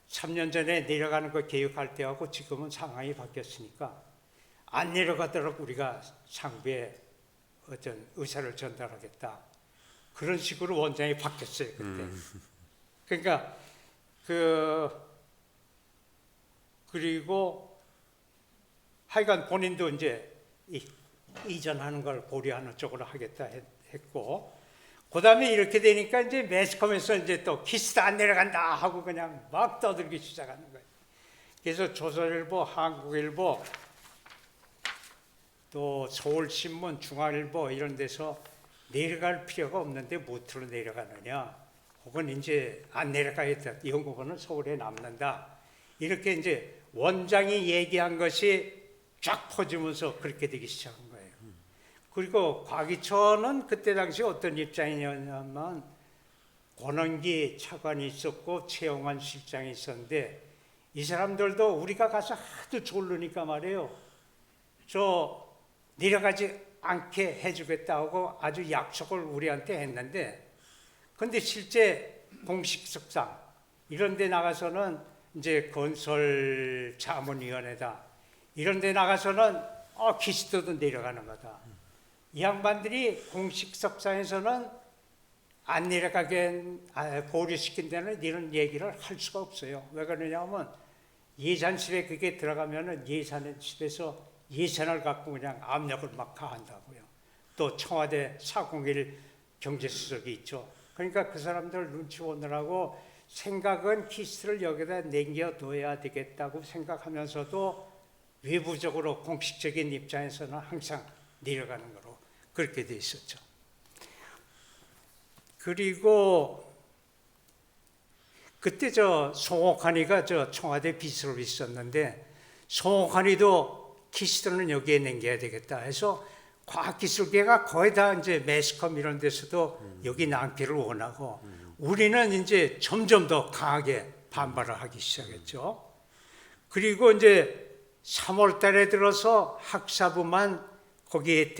3년 전에 내려가는 거 계획할 때하고 지금은 상황이 바뀌었으니까 안 내려가도록 우리가 상부에 어떤 의사를 전달하겠다. 그런 식으로 원장이 바뀌었어요, 그때. 그러니까 그리고 하여간 본인도 이제 이전하는 걸 고려하는 쪽으로 하겠다 했고, 그 다음에 이렇게 되니까 이제 매스컴에서 이제 또 키스트 안 내려간다 하고 그냥 막 떠들기 시작하는 거예요. 그래서 조선일보, 한국일보, 또 서울신문, 중앙일보 이런 데서 내려갈 필요가 없는데 무엇으로 내려가느냐, 혹은 이제 안 내려가겠다, 연구원은 서울에 남는다, 이렇게 이제 원장이 얘기한 것이 쫙 퍼지면서 그렇게 되기 시작한 거예요. 그리고 과기처는 그때 당시 어떤 입장이냐면 권원기 차관이 있었고 최영환 실장이 있었는데, 이 사람들도 우리가 가서 하도 졸르니까 말이에요, 저 내려가지 않게 해주겠다고 아주 약속을 우리한테 했는데, 근데 실제 공식석상 이런 데 나가서는 이제 건설자문위원회다 이런 데 나가서는 키스트도 내려가는 거다. 이 양반들이 공식석상에서는 안 내려가게 고려시킨 데는 이런 얘기를 할 수가 없어요. 왜 그러냐면 예산실에 그게 들어가면은 예산실에서 예산을 갖고 그냥 압력을 막 가한다고요. 또 청와대 401 경제수석이 있죠. 그러니까 그 사람들 눈치 보느라고 생각은 키스트를 여기다 남겨둬야 되겠다고 생각하면서도 외부적으로 공식적인 입장에서는 항상 내려가는 거로 그렇게 돼 있었죠. 그리고 그때 송옥환이가 청와대 비서로 있었는데, 송옥환이도 키스트는 여기에 남겨야 되겠다 해서 과학기술계가 거의 다 이제 매스컴 이런 데서도 여기 남기를 원하고, 우리는 이제 점점 더 강하게 반발을 하기 시작했죠. 그리고 이제 3월 달에 들어서 학사부만 거기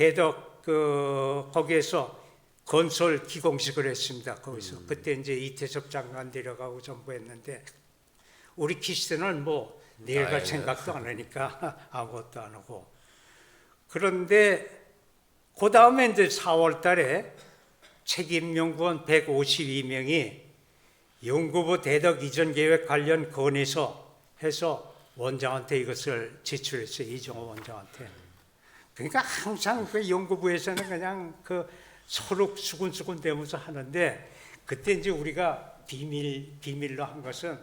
거기에서 건설 기공식을 했습니다. 거기서 그때 이제 이태섭 장관 내려가고 전부 했는데, 우리 키스트는 뭐 내려갈 생각도 안 하니까 아무것도 안 하고. 그런데 그 다음에 이제 4월 달에 책임연구원 152명이 연구부 대덕 이전 계획 관련 건의서 해서 원장한테 이것을 제출했어요. 이종호 원장한테. 그러니까 항상 그 연구부에서는 그냥 서로 수군수군 대면서 하는데, 그때 이제 우리가 비밀로 한 것은,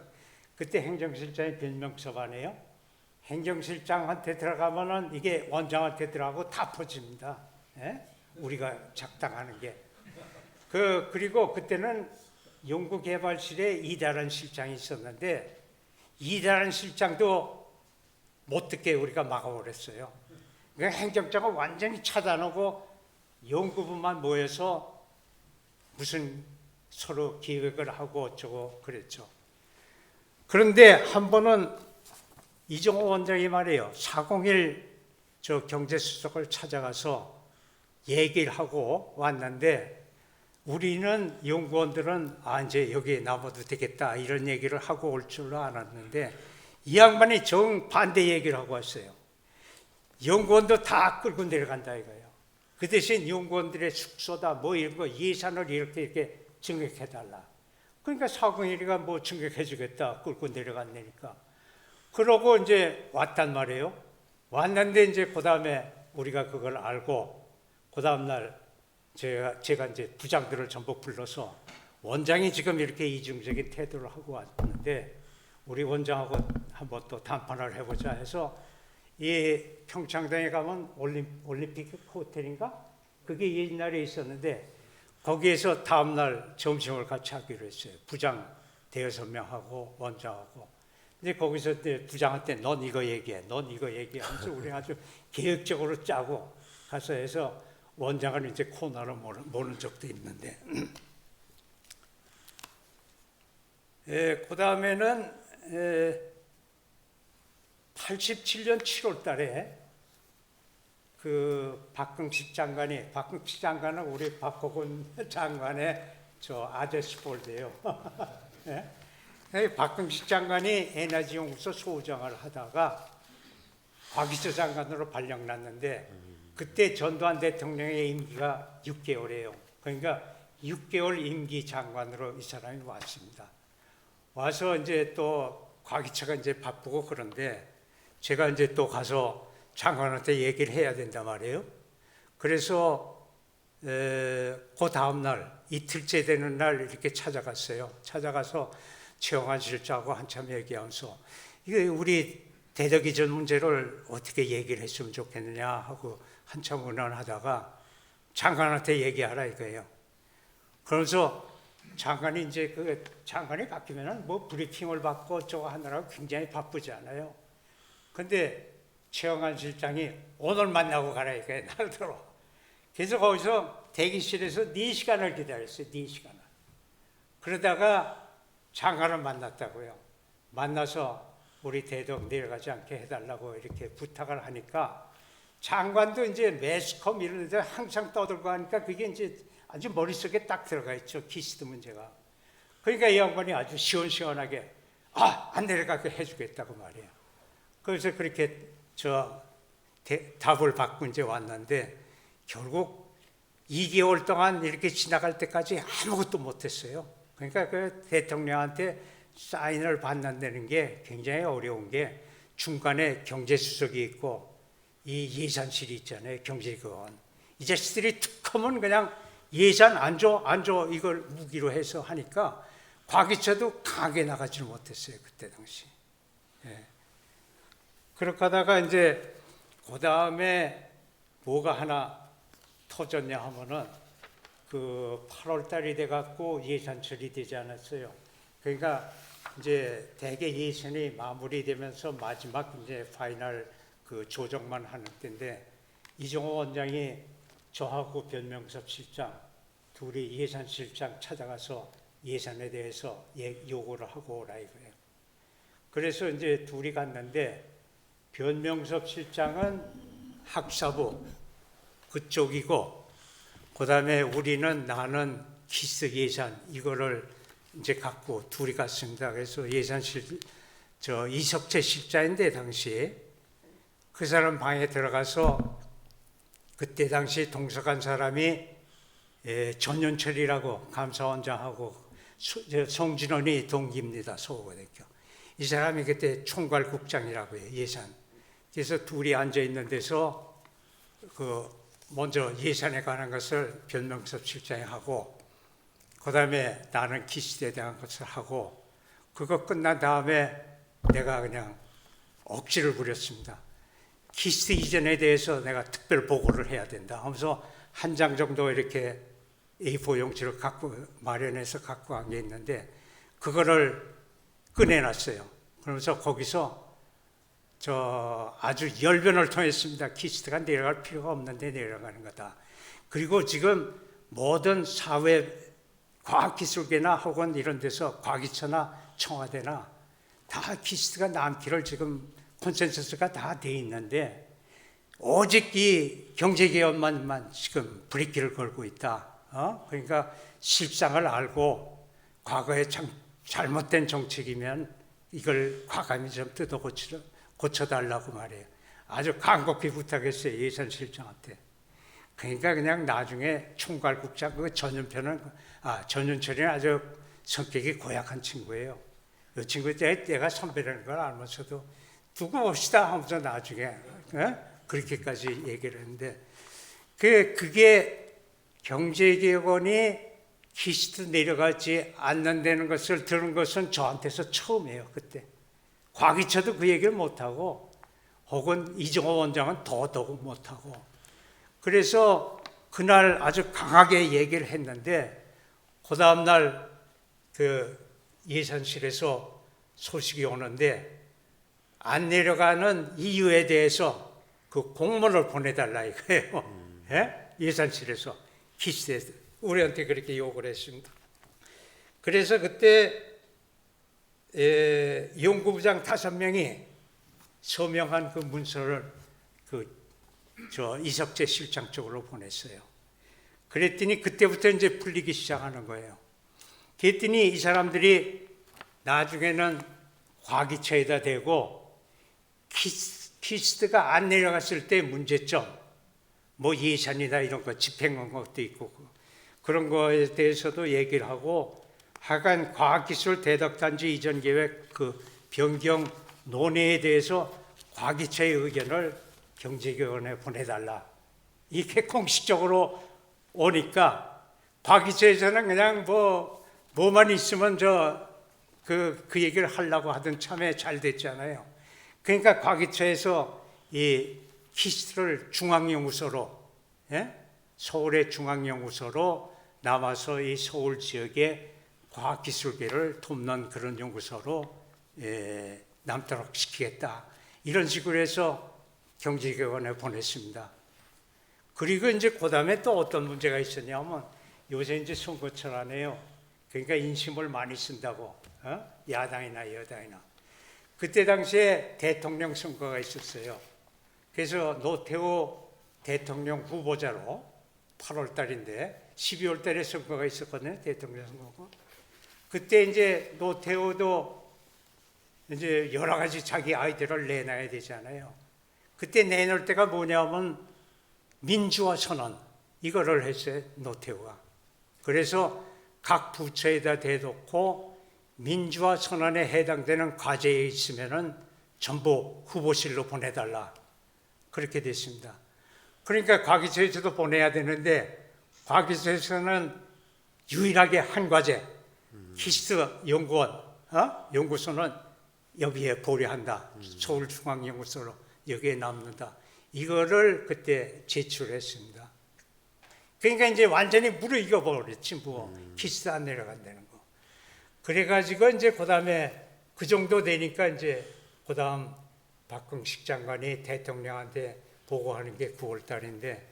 그때 행정실장이 변명서반이에요. 행정실장한테 들어가면은 이게 원장한테 들어가고 다 퍼집니다. 예? 우리가 작당하는 게. 그리고 그때는 연구개발실에 이다란 실장이 있었는데, 이다란 실장도 못 듣게 우리가 막아버렸어요. 그러니까 행정장은 완전히 차단하고 연구부만 모여서 무슨 서로 기획을 하고 어쩌고 그랬죠. 그런데 한 번은 이종호 원장이 말이에요, 401 경제수석을 찾아가서 얘기를 하고 왔는데, 우리는 연구원들은 이제 여기 남아도 되겠다 이런 얘기를 하고 올 줄로 알았는데 이 양반이 정반대 얘기를 하고 왔어요. 연구원도 다 끌고 내려간다 이거예요. 그 대신 연구원들의 숙소다 뭐 이런 거 예산을 이렇게 증액해달라. 그러니까 사공일이가 뭐 증액해주겠다 끌고 내려갔으니까. 그러고 이제 왔단 말이에요. 왔는데 이제 그 다음에 우리가 그걸 알고 그 다음날 제가 이제 부장들을 전부 불러서 원장이 지금 이렇게 이중적인 태도를 하고 왔는데 우리 원장하고 한번 또談판을 해보자 해서 이 평창동에 가면 올림픽 호텔인가? 그게 옛날에 있었는데 거기에서 다음날 점심을 같이 하기로 했어요. 부장 대여섯 명하고 원장하고. 근데 거기서 이제 부장한테 넌 이거 얘기해, 넌 이거 얘기해 하면서 우리 아주 계획적으로 짜고 가서 해서 원장은 이제 코너를 모는 적도 있는데 그 다음에는 87년 7월 달에 그 박흥식 장관은 우리 박호근 장관의 저 아저씨뻘돼요. 네? 박흥식 장관이 에너지연구소 소장을 하다가 과기처 장관으로 발령났는데 그때 전두환 대통령의 임기가 6개월이에요. 그러니까 6개월 임기 장관으로 이 사람이 왔습니다. 와서 이제 또 과기처가 이제 바쁘고 그런데 제가 이제 또 가서 장관한테 얘기를 해야 된단 말이에요. 그래서 그 다음 날 이틀째 되는 날 이렇게 찾아갔어요. 찾아가서 최영환 실장하고 한참 얘기하면서 이게 우리 대덕이전 문제를 어떻게 얘기를 했으면 좋겠느냐 하고 한참 의논하다가 장관한테 얘기하라 이거예요. 그러면서 장관이 이제 그 장관이 바뀌면은 뭐 브리핑을 받고 저거 하느라고 굉장히 바쁘지 않아요. 근데 최영환 실장이 오늘 만나고 가라 이거예요. 날더러. 그래서 거기서 대기실에서 4시간을 기다렸어요. 4시간을. 그러다가 장관을 만났다고요. 만나서 우리 대덕 내려가지 않게 해달라고 이렇게 부탁을 하니까 장관도 이제 매스컴 이런 데 항상 떠들고 하니까 그게 이제 아주 머릿속에 딱 들어가 있죠. 키스드 문제가. 그러니까 이 양반이 아주 시원시원하게 안 내려가게 해주겠다고 말이에요. 그래서 그렇게 답을 받고 이제 왔는데 결국 2개월 동안 이렇게 지나갈 때까지 아무것도 못했어요. 그러니까 그 대통령한테 사인을 받는다는 게 굉장히 어려운 게 중간에 경제수석이 있고 이 예산실이 있잖아요. 경제기관. 이 자식들이 툭 하면 그냥 예산 안 줘 이걸 무기로 해서 하니까 과기처도 강하게 나가지를 못했어요. 그때 당시. 예. 그렇게 하다가 이제 그 다음에 뭐가 하나 터졌냐 하면은 그 8월 달이 돼갖고 예산 처리되지 않았어요. 그러니까 이제 대개 예산이 마무리되면서 마지막 이제 파이널 그 조정만 하는 때인데 이종호 원장이 저하고 변명섭 실장 둘이 예산실장 찾아가서 예산에 대해서 요구를 하고 오라 이거예요. 그래서 이제 둘이 갔는데 변명섭 실장은 학사부 그쪽이고 그다음에 나는 기스 예산 이거를 이제 갖고 둘이 갔습니다. 그래서 예산실 이석채 실장인데 당시 그 사람 방에 들어가서 그때 당시 동석한 사람이 전윤철이라고 감사원장하고 송진원이 동기입니다. 서울고등학교. 이 사람이 그때 총괄국장이라고 해요. 예산. 그래서 둘이 앉아 있는 데서 먼저 예산에 관한 것을 변명섭 실장이 하고 그 다음에 나는 기시에 대한 것을 하고 그거 끝난 다음에 내가 그냥 억지를 부렸습니다. 키스 이전에 대해서 내가 특별 보고를 해야 된다 하면서 한 장 정도 이렇게 A4 용지를 마련해서 갖고 간 게 있는데 그거를 꺼내놨어요. 그러면서 거기서 아주 열변을 통했습니다. 키스트가 내려갈 필요가 없는데 내려가는 거다. 그리고 지금 모든 사회 과학기술계나 혹은 이런 데서 과기처나 청와대나 다 키스트가 남기를 지금 콘센서스가 다 돼 있는데 오직 이 경제개혁만만 지금 브레이크를 걸고 있다. 그러니까 실상을 알고 과거에 잘못된 정책이면 이걸 과감히 좀 뜯어 고쳐달라고 말해요. 아주 간곡히 부탁했어요, 예산실장한테. 그러니까 그냥 나중에 총괄국장 그 전윤철이는 아주 성격이 고약한 친구예요. 이 친구 내가 선배라는 걸 알면서도 두고 봅시다 하면서 나중에 그렇게까지 얘기를 했는데 그게 경제개혁원이 키스트 내려가지 않는다는 것을 들은 것은 저한테서 처음이에요. 그때 과기처도 그 얘기를 못하고 혹은 이정호 원장은 더더욱 못하고 그래서 그날 아주 강하게 얘기를 했는데 그 다음날 그 예산실에서 소식이 오는데 안 내려가는 이유에 대해서 그 공문을 보내달라 이거예요. 예산실에서 키스트에서 우리한테 그렇게 요구를 했습니다. 그래서 그때 연구부장 5명이 서명한 그 문서를 이석재 실장 쪽으로 보냈어요. 그랬더니 그때부터 이제 풀리기 시작하는 거예요. 그랬더니 이 사람들이 나중에는 과기처에다 대고 키스트가 안 내려갔을 때 문제점, 뭐 예산이다 이런 거 집행한 것도 있고 그런 거에 대해서도 얘기를 하고 하간 과학기술 대덕단지 이전 계획 그 변경 논의에 대해서 과기처의 의견을 경제개혁원에 보내달라. 이게 공식적으로 오니까 과기처에서는 그냥 뭐만 있으면 그 얘기를 하려고 하던 참에 잘 됐잖아요. 그러니까 과기처에서 이 키스트를 중앙연구소로 서울의 중앙연구소로 남아서 이 서울 지역의 과학기술계를 돕는 그런 연구소로 남도록 시키겠다. 이런 식으로 해서 경제개혁원에 보냈습니다. 그리고 이제 그 다음에 또 어떤 문제가 있었냐면 요새 이제 선거철 아니에요. 그러니까 인심을 많이 쓴다고 야당이나 여당이나. 그때 당시에 대통령 선거가 있었어요. 그래서 노태우 대통령 후보자로 8월 달인데 12월 달에 선거가 있었거든요. 대통령 선거가. 그때 이제 노태우도 이제 여러 가지 자기 아이디어를 내놔야 되잖아요. 그때 내놓을 때가 뭐냐면 민주화 선언 이거를 했어요. 노태우가. 그래서 각 부처에다 대놓고 민주화 선언에 해당되는 과제에 있으면은 전부 후보실로 보내달라. 그렇게 됐습니다. 그러니까 과기처에서도 보내야 되는데 과기처에서는 유일하게 한 과제 키스트 연구원 연구소는 여기에 보류한다. 서울중앙연구소로 여기에 남는다. 이거를 그때 제출했습니다. 그러니까 이제 완전히 무르익어 버렸지 뭐 키스트 안 내려간다는 거. 그래가지고 이제 그 다음에 그 정도 되니까 이제 그 다음 박흥식 장관이 대통령한테 보고하는 게 9월 달인데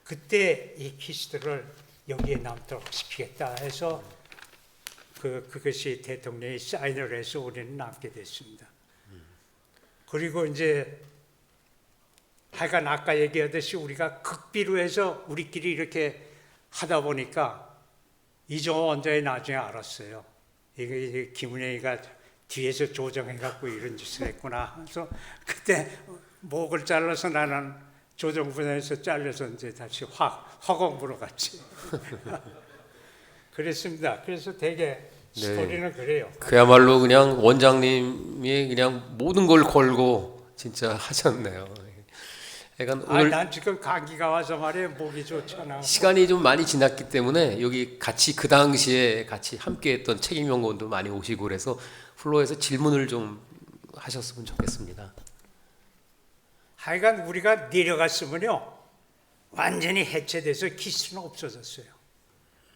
그때 이 키스트를 여기에 남도록 시키겠다 해서 그것이 대통령이 사인을 해서 우리는 남게 됐습니다. 그리고 이제 하여간 아까 얘기하듯이 우리가 극비로 해서 우리끼리 이렇게 하다 보니까 이정호 원장이 나중에 알았어요. 이게 김은혜가 뒤에서 조정해갖고 이런 짓을 했구나. 그래서 그때 목을 잘라서 나는 조정분야에서 잘려서 이제 다시 화공부로 갔지. 그랬습니다. 그래서 되게 스토리는 그래요. 그야말로 그냥 원장님이 그냥 모든 걸 걸고 진짜 하셨네요. 그러니까 오늘 난 지금 감기가 와서 말이에요. 목이 좋잖아. 시간이 좀 많이 지났기 때문에 여기 같이 그 당시에 같이 함께했던 책임연구원도 많이 오시고 그래서 플로어에서 질문을 좀 하셨으면 좋겠습니다. 하여간 우리가 내려갔으면요 완전히 해체돼서 키스는 없어졌어요.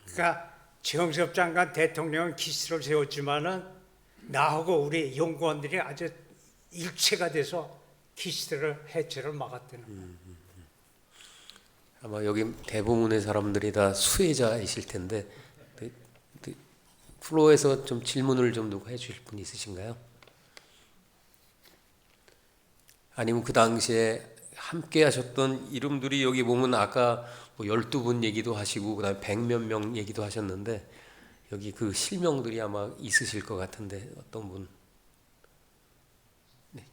그러니까 정섭 장관 대통령은 키스를 세웠지만은 나하고 우리 연구원들이 아주 일체가 돼서 키스를 해체를 막았다는. 아마 여기 대부분의 사람들이 다 수혜자이실 텐데 플로어에서 좀 질문을 좀 누가 해주실 분 있으신가요? 아니면 그 당시에 함께 하셨던 이름들이 여기 보면 아까 뭐 12분 얘기도 하시고 그다음에 100몇 명 얘기도 하셨는데 여기 그 실명들이 아마 있으실 것 같은데 어떤 분? 네.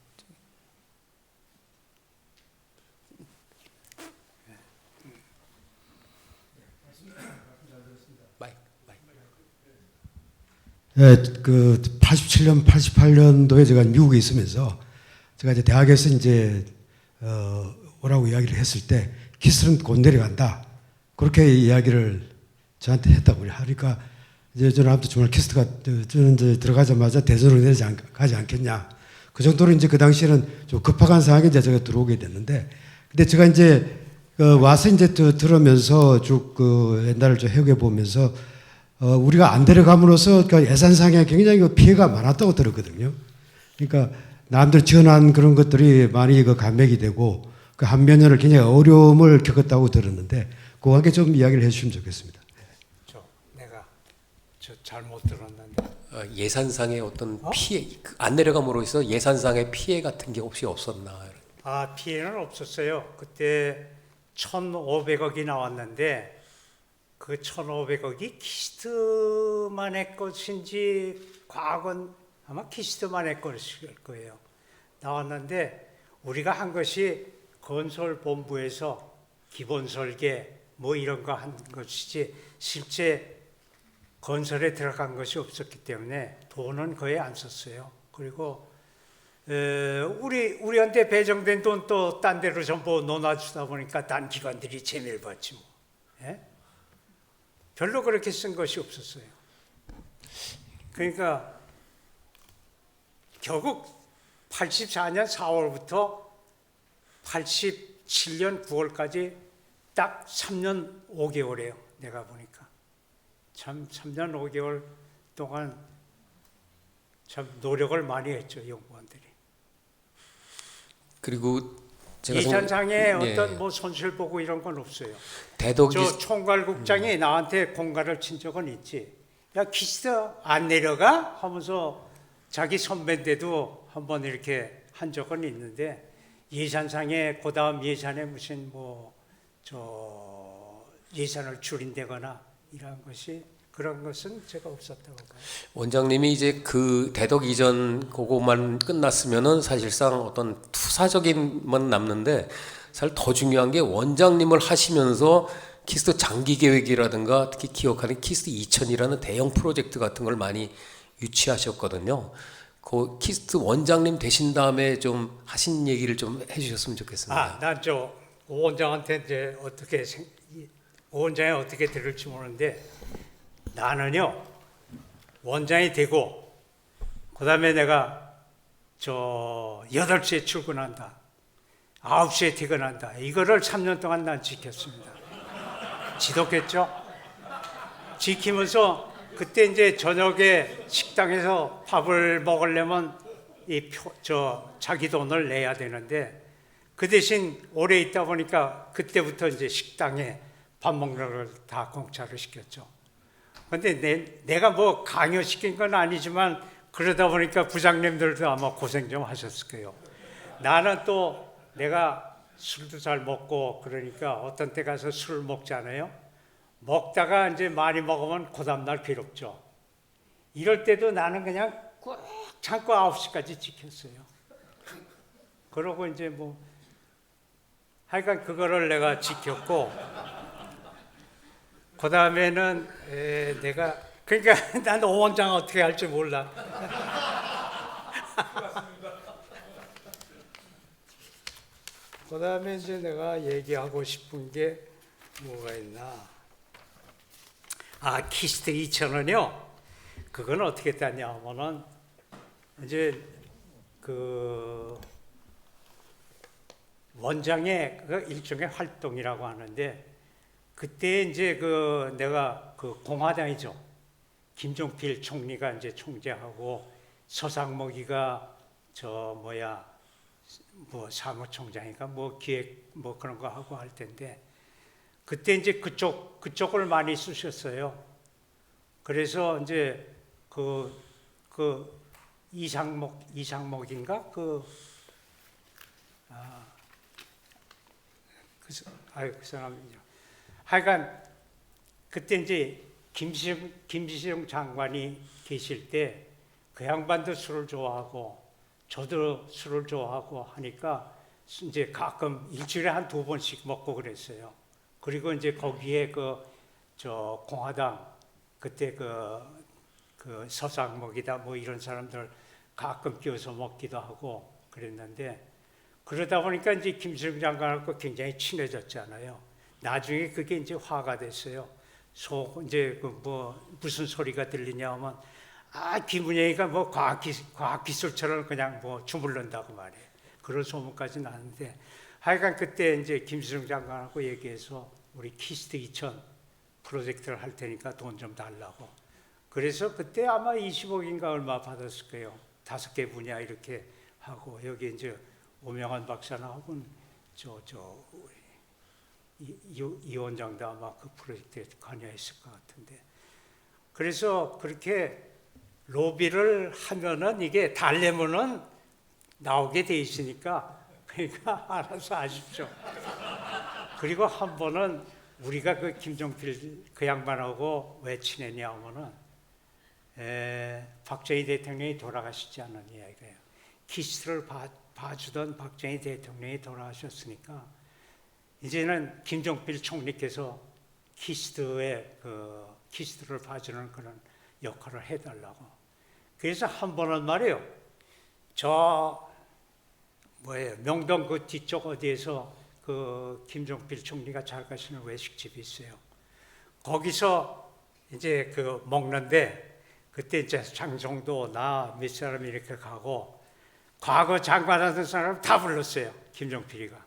마이크. 예, 그 87년, 88년도에 제가 미국에 있으면서 제가 이제 대학에서 이제 오라고 이야기를 했을 때 키스는 곧 내려간다. 그렇게 이야기를 저한테 했다고 하니까 이제 저는 아무튼 정말 키스가 저는 이제 들어가자마자 대전으로 가지 않겠냐. 그 정도로 이제 그 당시에는 좀 급박한 상황에 이제 제가 들어오게 됐는데, 근데 제가 이제 와서 이제 들으면서 쭉 그 옛날을 좀 해외 보면서 우리가 안 데려감으로써 그 예산상에 굉장히 그 피해가 많았다고 들었거든요. 그러니까 남들 지원한 그런 것들이 많이 그 감액이 되고 그 한면을 굉장히 어려움을 겪었다고 들었는데 그와 함께 좀 이야기를 해주시면 좋겠습니다. 내가 잘못 들었는데 예산상의 어떤 피해, 안 내려감으로 해서 예산상의 피해 같은 게 혹시 없었나? 피해는 없었어요. 그때 1,500억이 나왔는데 그 1,500억이 키스트만의 것인지 과거는 아마 키스트만의 것일 거예요. 나왔는데 우리가 한 것이 건설본부에서 기본 설계 뭐 이런 거 한 것이지 실제 건설에 들어간 것이 없었기 때문에 돈은 거의 안 썼어요. 그리고 우리한테 배정된 돈 또 딴 데로 전부 논아주다 보니까 딴 기관들이 재미를 봤지 뭐. 예? 별로 그렇게 쓴 것이 없었어요. 그러니까 결국 84년 4월부터 87년 9월까지 딱 3년 5개월이에요. 내가 보니까. 참 3년 5개월 동안 참 노력을 많이 했죠. 연구원들이. 그리고 제가 예산상에 어떤 뭐 손실 보고 이런 건 없어요. 대덕이 저 총괄국장이 나한테 공갈을 친 적은 있지. 야 키스트 안 내려가? 하면서 자기 선배인데도 한번 이렇게 한 적은 있는데 예산상에 그다음 예산에 무슨 뭐 예산을 줄인다거나 이런 것이 그런 것은 제가 없었다고 봐요. 원장님이 이제 그 대덕 이전 그거만 끝났으면은 사실상 어떤 투사적인만 남는데 사실 더 중요한 게 원장님을 하시면서 키스트 장기 계획이라든가 특히 기억하는 키스트 2000이라는 대형 프로젝트 같은 걸 많이 유치하셨거든요. 그 키스트 원장님 되신 다음에 좀 하신 얘기를 좀 해주셨으면 좋겠습니다. 난 오 원장한테 이제 오 원장이 어떻게 들을지 모르는데 나는요 원장이 되고 그다음에 내가 8시에 출근한다 9시에 퇴근한다 이거를 3년 동안 난 지켰습니다. 지독했죠? 지키면서 그때 이제 저녁에 식당에서 밥을 먹으려면 자기 돈을 내야 되는데 그 대신 오래 있다 보니까 그때부터 이제 식당에 밥 먹는 걸 다 공짜로 시켰죠. 근데 내가 뭐 강요시킨 건 아니지만 그러다 보니까 부장님들도 아마 고생 좀 하셨을 거예요. 나는 또 내가 술도 잘 먹고 그러니까 어떤 때 가서 술 먹잖아요. 먹다가 이제 많이 먹으면 그 다음날 괴롭죠. 이럴 때도 나는 그냥 꾹 참고 9시까지 지켰어요. 그러고 이제 뭐 하여간 그거를 내가 지켰고 그 다음에는 내가 그러니까 난 오원장 어떻게 할지 몰라. 그 다음에 이제 내가 얘기하고 싶은 게 뭐가 있나. 키스트 2000은요. 그건 어떻게 땄냐 하면은 이제 그 원장의 그 일종의 활동이라고 하는데 그때 이제 내가 공화당이죠. 김종필 총리가 이제 총재하고 서상목이가 사무총장인가 기획 그런 거 하고 할 텐데 그때 이제 그쪽을 많이 쓰셨어요. 그래서 이제 이상목인가 그 사람이죠. 하여간 그때 이제 김시중 장관이 계실 때 그 양반도 술을 좋아하고 저도 술을 좋아하고 하니까 이제 가끔 일주일에 한 2번씩 먹고 그랬어요. 그리고 이제 거기에 저 공화당 그때 그 서상목이다 뭐 이런 사람들 가끔 끼워서 먹기도 하고 그랬는데, 그러다 보니까 이제 김수영 장관하고 굉장히 친해졌잖아요. 나중에 그게 이제 화가 됐어요. 이제 무슨 소리가 들리냐 하면 김은영이가 뭐 과학기술처럼 그냥 뭐 주물른다고 말이에요. 그런 소문까지 나는데, 하여간 그때 이제 김수영 장관하고 얘기해서 우리 키스트 2000 프로젝트를 할 테니까 돈 좀 달라고. 그래서 그때 아마 20억인가 얼마 받았을 거예요. 5개 분야 이렇게 하고, 여기 이제 오명환 박사하고는 이 원장도 아마 그 프로젝트에 관여했을 것 같은데, 그래서 그렇게 로비를 하면은 이게 달래면은 나오게 돼 있으니까 그러니까 알아서 하십시오. 그리고 한 번은 우리가 그 김종필 그 양반하고 왜 친했냐 하면은 박정희 대통령이 돌아가시지 않았냐 이거예요. 키스트를 봐주던 박정희 대통령이 돌아가셨으니까 이제는 김종필 총리께서 키스트를 봐주는 그런 역할을 해달라고. 그래서 한 번은 말이에요. 명동 그 뒤쪽 어디에서 그 김종필 총리가 잘 가시는 외식집이 있어요. 거기서 이제 먹는데, 그때 이제 장성도 나 몇 사람이 이렇게 가고, 과거 장관하던 사람 다 불렀어요. 김종필이가.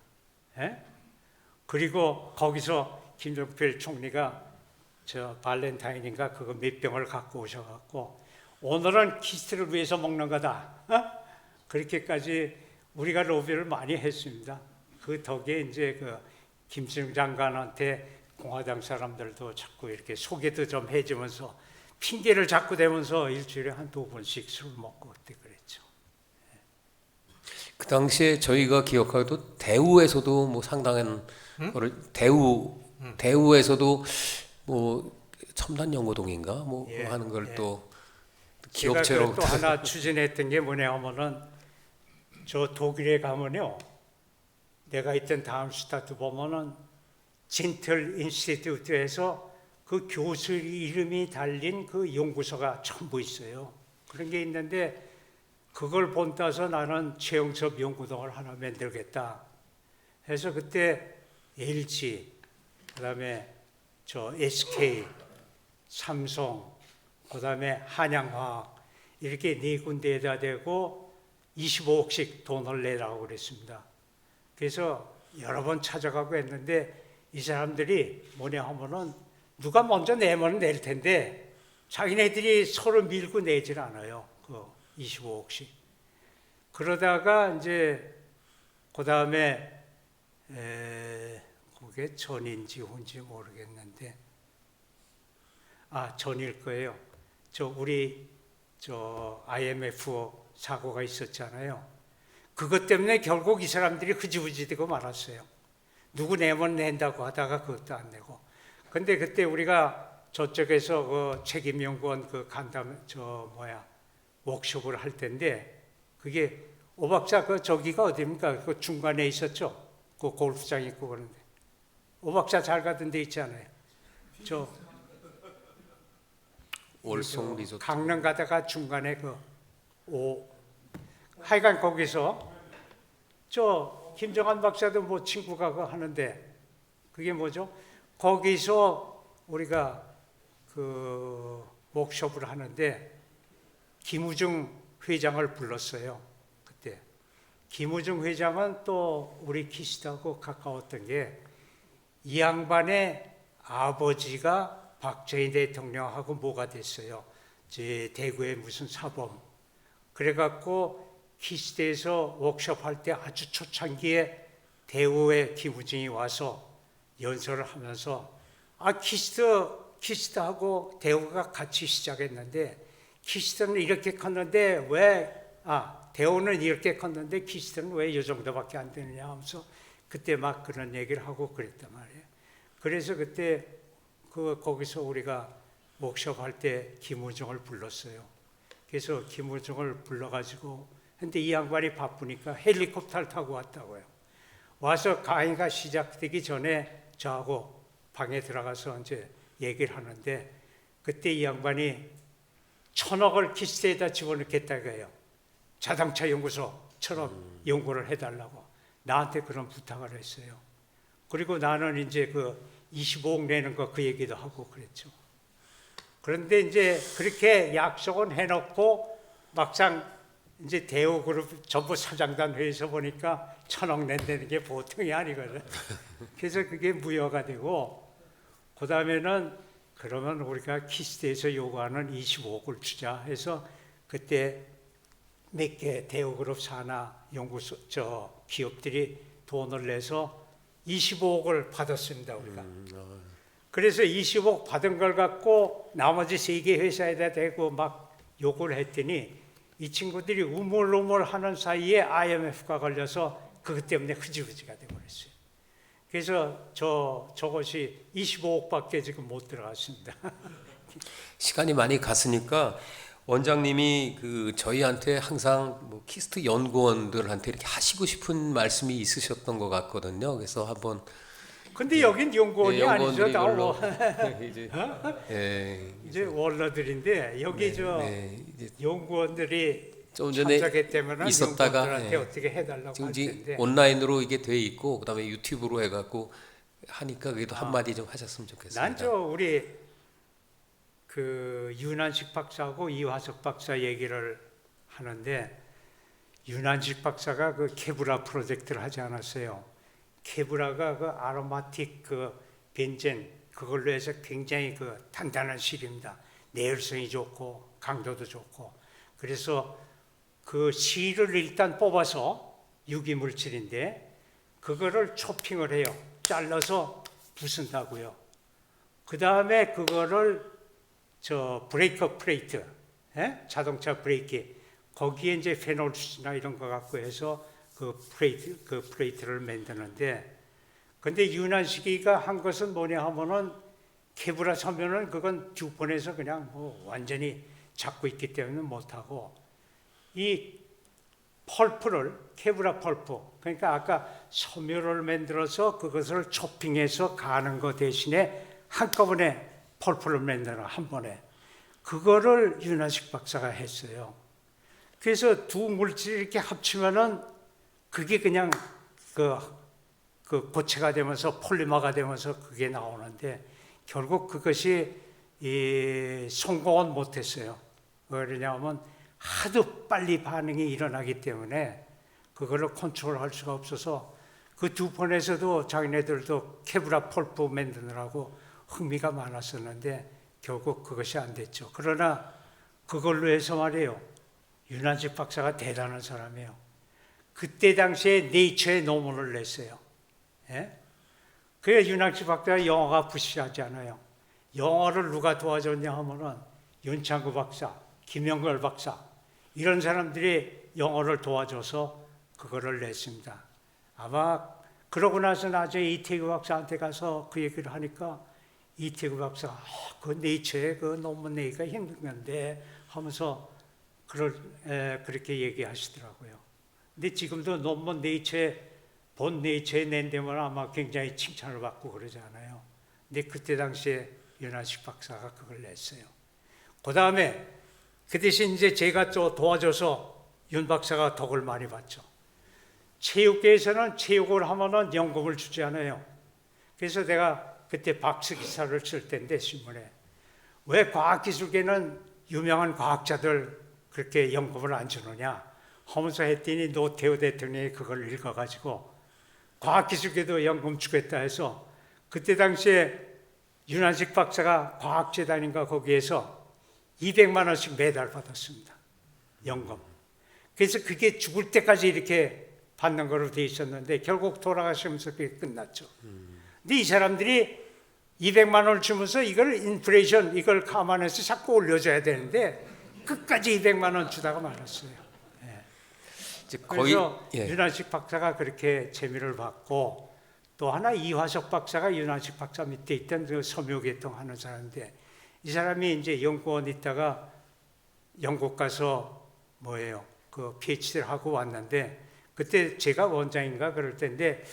그리고 거기서 김종필 총리가 발렌타인인가 그거 몇 병을 갖고 오셔갖고, 오늘은 키스트를 위해서 먹는 거다. 그렇게까지 우리가 로비를 많이 했습니다. 그 덕에 이제 김수영 장관한테 공화당 사람들도 자꾸 이렇게 소개도 좀 해주면서 핑계를 자꾸 대면서 일주일에 한 2번씩 술 먹고 그때 그랬죠. 그 당시에 저희가 기억하기도 대우에서도 뭐 상당한 거를 대우에서도 뭐 첨단연구동인가 뭐 하는 걸 또 기업체로 제가 또 하나 추진했던 게 뭐냐 하면은 저 독일에 가면요, 내가 있던 다음슈타트 보면은 젠틀 인스티튜트에서 그 교수 이름이 달린 그 연구소가 전부 있어요. 그런 게 있는데 그걸 본따서 나는 최영섭 연구동을 하나 만들겠다 해서 그때 LG, 그다음에 SK, 삼성, 그다음에 한양화학 이렇게 4군데에다 대고 25억씩 돈을 내라고 그랬습니다. 그래서 여러 번 찾아가고 했는데 이 사람들이 뭐냐 하면은 누가 먼저 내면 낼 텐데 자기네들이 서로 밀고 내질 않아요. 25억씩. 그러다가 이제 그 다음에 그게 전인지 혼지 모르겠는데 전일 거예요. 우리 IMF 사고가 있었잖아요. 그것 때문에 결국 이 사람들이 흐지부지 되고 말았어요. 누구 내면 낸다고 하다가 그것도 안 내고. 근데 그때 우리가 저쪽에서 그 책임연구원 간담 워크숍을 할 텐데, 그게 오박사 저기가 어디입니까? 그 중간에 있었죠. 그 골프장 있고 그런데. 오박사 잘 가던 데 있잖아요. 월송 리조트. 강릉 가다가 중간에 하여간 거기서 김정한 박사도 뭐 친구가 하는데 그게 뭐죠? 거기서 우리가 워크숍을 하는데 김우중 회장을 불렀어요. 그때 김우중 회장은 또 우리 키스트하고 가까웠던 게 이 양반의 아버지가 박정희 대통령하고 뭐가 됐어요. 대구의 무슨 사범. 그래갖고 키스트에서 워크숍 할 때 아주 초창기에 대우의 김우중이 와서 연설을 하면서 키스트하고 대우가 같이 시작했는데 키스트는 이렇게 컸는데 대우는 이렇게 컸는데 키스트는 왜 이 정도밖에 안 되느냐 하면서 그때 막 그런 얘기를 하고 그랬단 말이에요. 그래서 그때 거기서 우리가 워크숍 할 때 김우중을 불렀어요. 그래서 김우중을 불러가지고 근데 이 양반이 바쁘니까 헬리콥터를 타고 왔다고요. 와서 강의가 시작되기 전에 저하고 방에 들어가서 이제 얘기를 하는데 그때 이 양반이 1,000억을 키스에다 집어넣겠다 이거예요. 자동차 연구소처럼 연구를 해달라고 나한테 그런 부탁을 했어요. 그리고 나는 이제 그 25억 내는 거 그 얘기도 하고 그랬죠. 그런데 이제 그렇게 약속은 해놓고 막상 이제 대우그룹 전부 사장단 회의에서 보니까 1,000억 낸다는 게 보통이 아니거든. 그래서 그게 무효가 되고 그 다음에는 그러면 우리가 키스트에서 요구하는 25억을 주자 해서 그때 몇 개 대우그룹 산하 연구소 기업들이 돈을 내서 25억을 받았습니다 우리가. 그래서 20억 받은 걸 갖고 나머지 3개 회사에다 대고 막 요구를 했더니 이 친구들이 우물우물하는 사이에 IMF가 걸려서 그것 때문에 흐지부지가 되고 그랬어요. 그래서 저것이 25억밖에 지금 못 들어갔습니다. 시간이 많이 갔으니까 원장님이 저희한테 항상 뭐 키스트 연구원들한테 이렇게 하시고 싶은 말씀이 있으셨던 것 같거든요. 그래서 한번 근데 여긴 연구원이 아니죠. 다 이제 이제 원로들인데 여기 이제 연구원들이 좀 전에 참석했다면 있었다가 연구원들한테 어떻게 해달라고 지금 할 이제 텐데 온라인으로 이게 돼 있고 그다음에 유튜브로 해갖고 하니까 그래도 한마디 좀 하셨으면 좋겠습니다. 난 우리 그 윤한식 박사하고 이화석 박사 얘기를 하는데 윤한식 박사가 그 케브라 프로젝트를 하지 않았어요. 케브라가 그 아로마틱 그 벤젠 그걸로 해서 굉장히 그 단단한 실입니다. 내열성이 좋고 강도도 좋고 그래서 그 실을 일단 뽑아서 유기물질인데 그거를 초핑을 해요. 잘라서 부순다고요. 그 다음에 그거를 브레이커 플레이트, 자동차 브레이크 거기에 이제 페놀수나 이런 거 갖고 해서 그 플레이트를 만드는데 근데 윤한식이가 한 것은 뭐냐 하면은 케브라 섬유는 그건 듀폰에서 그냥 뭐 완전히 잡고 있기 때문에 못하고 이 펄프를 케브라 펄프 그러니까 아까 섬유를 만들어서 그것을 초핑해서 가는 것 대신에 한꺼번에 펄프를 만들어 한 번에 그거를 윤한식 박사가 했어요. 그래서 두 물질을 이렇게 합치면은 그게 그냥 그 고체가 되면서 폴리머가 되면서 그게 나오는데 결국 그것이 성공은 못했어요. 왜냐하면 하도 빨리 반응이 일어나기 때문에 그거를 컨트롤할 수가 없어서 그 듀폰에서도 자기네들도 케브라 펄프 만드느라고 흥미가 많았었는데 결국 그것이 안 됐죠. 그러나 그걸로 해서 말이에요. 윤한식 박사가 대단한 사람이에요. 그때 당시에 네이처에 논문을 냈어요. 그래 윤한식 박사가 영어가 부실하지 않아요. 영어를 누가 도와줬냐 하면은 윤창구 박사, 김영걸 박사 이런 사람들이 영어를 도와줘서 그거를 냈습니다. 아마 그러고 나서 나중에 이태규 박사한테 가서 그 얘기를 하니까 이태규 박사가 그 네이처에 그 논문 내기가 힘든 건데 하면서 그렇게 얘기하시더라고요. 근데 지금도 논문 본 네이처에 낸다면 아마 굉장히 칭찬을 받고 그러지 않아요. 근데 그때 당시에 윤한식 박사가 그걸 냈어요. 그 다음에 그 대신 이제 제가 또 도와줘서 윤 박사가 덕을 많이 봤죠. 체육계에서는 체육을 하면은 연금을 주지 않아요. 그래서 내가 그때 박스 기사를 쓸 때인데 신문에 왜 과학기술계는 유명한 과학자들 그렇게 연금을 안 주느냐 하면서 했더니 노태우 대통령이 그걸 읽어가지고 과학기술계도 연금 주겠다 해서 그때 당시에 윤한식 박사가 과학재단인가 거기에서 200만 원씩 매달 받았습니다. 연금. 그래서 그게 죽을 때까지 이렇게 받는 거로 돼 있었는데 결국 돌아가시면서 그게 끝났죠. 근데 이 사람들이 200만 원을 주면서 이걸 인플레이션 이걸 감안해서 자꾸 올려줘야 되는데 끝까지 200만 원 주다가 말았어요. 이제 거의 그래서 윤한식 박사가 그렇게 재미를 받고 또 하나 이화석 박사가 윤환식 박사 밑에 있던 그 섬유계통 하는 사람인데 이 사람이 이제 연구원 있다가 영국 가서 그 PhD를 하고 왔는데 그때 제가 원장인가 그럴 때인데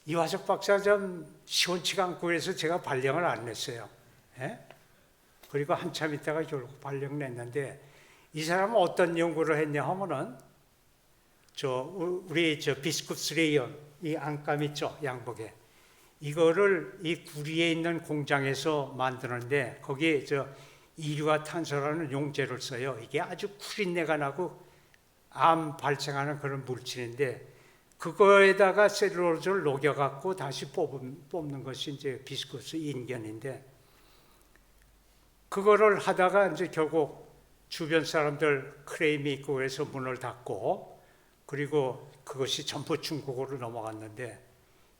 이화석 박사 좀 시원치가 않고 그래서 제가 발령을 안 냈어요. 예? 그리고 한참 있다가 결국 발령 냈는데 이 사람은 어떤 연구를 했냐 하면은 우리 비스쿠스 레이온 이 안감 있죠 양복에 이거를 이 구리에 있는 공장에서 만드는데 거기에 이류화탄소라는 용제를 써요. 이게 아주 구린내가 나고 암 발생하는 그런 물질인데 그거에다가 셀룰로즈를 녹여갖고 다시 뽑는 것이 이제 비스쿠스 인견인데 그거를 하다가 이제 결국 주변 사람들 크레임이 있고 그래서 문을 닫고 그리고 그것이 전부 중국어로 넘어갔는데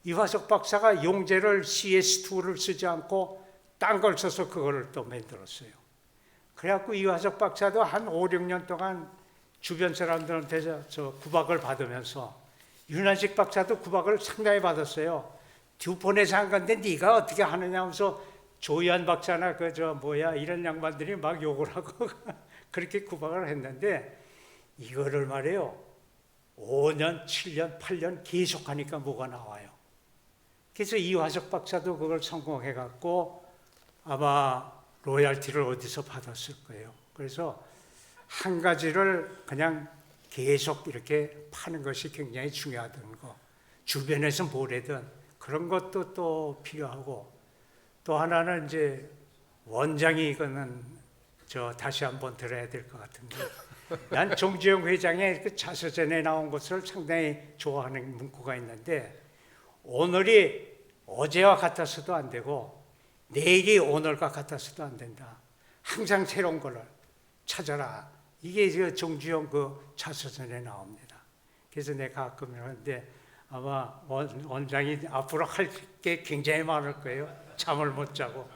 이화석 박사가 용제를 CS2를 쓰지 않고 딴 걸 써서 그거를 또 만들었어요. 그래갖고 이화석 박사도 한 5, 6년 동안 주변 사람들한테 구박을 받으면서 윤환식 박사도 구박을 상당히 받았어요. 듀폰에서 한 건데 네가 어떻게 하느냐 하면서 조희안 박사나 이런 양반들이 막 욕을 하고 그렇게 구박을 했는데 이거를 말이에요. 5년, 7년, 8년 계속 하니까 뭐가 나와요. 그래서 이화석 박사도 그걸 성공해갖고 아마 로열티를 어디서 받았을 거예요. 그래서 한 가지를 그냥 계속 이렇게 파는 것이 굉장히 중요하다는 거. 주변에서 뭐래든 그런 것도 또 필요하고 또 하나는 이제 원장이 이거는 다시 한번 들어야 될 것 같은데 난 정주영 회장의 그 자서전에 나온 것을 상당히 좋아하는 문구가 있는데 오늘이 어제와 같아서도 안 되고 내일이 오늘과 같아서도 안 된다. 항상 새로운 거를 찾아라. 이게 정주영 그 자서전에 나옵니다. 그래서 내가 가끔 하는데 아마 원장이 앞으로 할 게 굉장히 많을 거예요. 잠을 못 자고.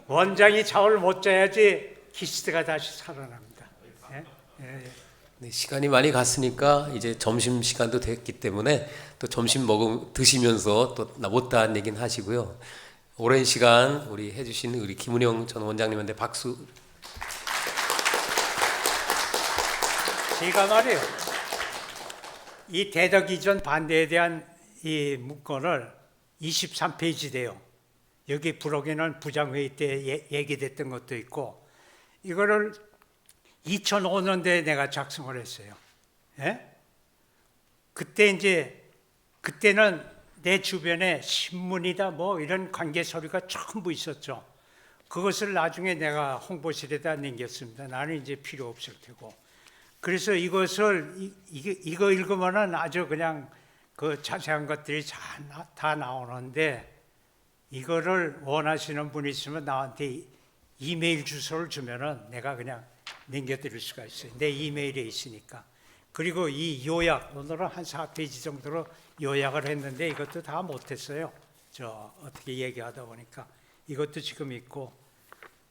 원장이 잠을 못 자야지 키스트가 다시 살아납니다. 예? 예. 네, 시간이 많이 갔으니까 이제 점심 시간도 됐기 때문에 또 점심 드시면서 또 못다한 얘기는 하시고요. 오랜 시간 우리 해주신 우리 김은영 전 원장님한테 박수. 제가 말이에요. 이 대덕 이전 반대에 대한 이 문건을 23페이지 돼요. 여기 부록에는 부장회의 때 얘기됐던 것도 있고 이거를 2005년도에 내가 작성을 했어요. 예? 그때는 내 주변에 신문이다 뭐 이런 관계 서류가 전부 있었죠. 그것을 나중에 내가 홍보실에다 남겼습니다. 나는 이제 필요 없을 테고. 그래서 이것을 이거 읽으면은 아주 그냥 그 자세한 것들이 다 나오는데 이거를 원하시는 분이 있으면 나한테 이메일 주소를 주면은 내가 그냥 남겨드릴 수가 있어요. 내 이메일에 있으니까. 그리고 이 요약, 오늘은 한 4페이지 정도로 요약을 했는데 이것도 다 못했어요. 어떻게 얘기하다 보니까. 이것도 지금 있고,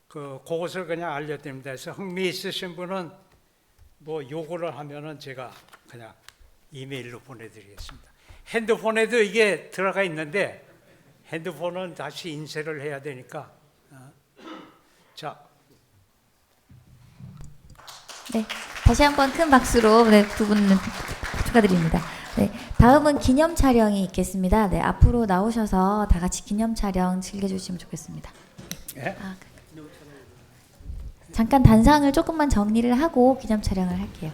그것을 그냥 알려드립니다. 그래서 흥미 있으신 분은 뭐 요구를 하면은 제가 그냥 이메일로 보내드리겠습니다. 핸드폰에도 이게 들어가 있는데 핸드폰은 다시 인쇄를 해야 되니까. 자. 네, 다시 한번 큰 박수로 두 분 축하드립니다. 네, 다음은 기념 촬영이 있겠습니다. 네, 앞으로 나오셔서 다 같이 기념 촬영 즐겨주시면 좋겠습니다. 네? 잠깐 단상을 조금만 정리를 하고 기념 촬영을 할게요.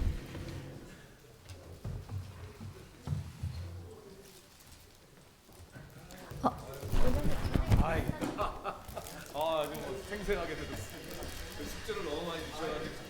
생생하게 들었어요. 숙제를 너무 많이 주셔가지고.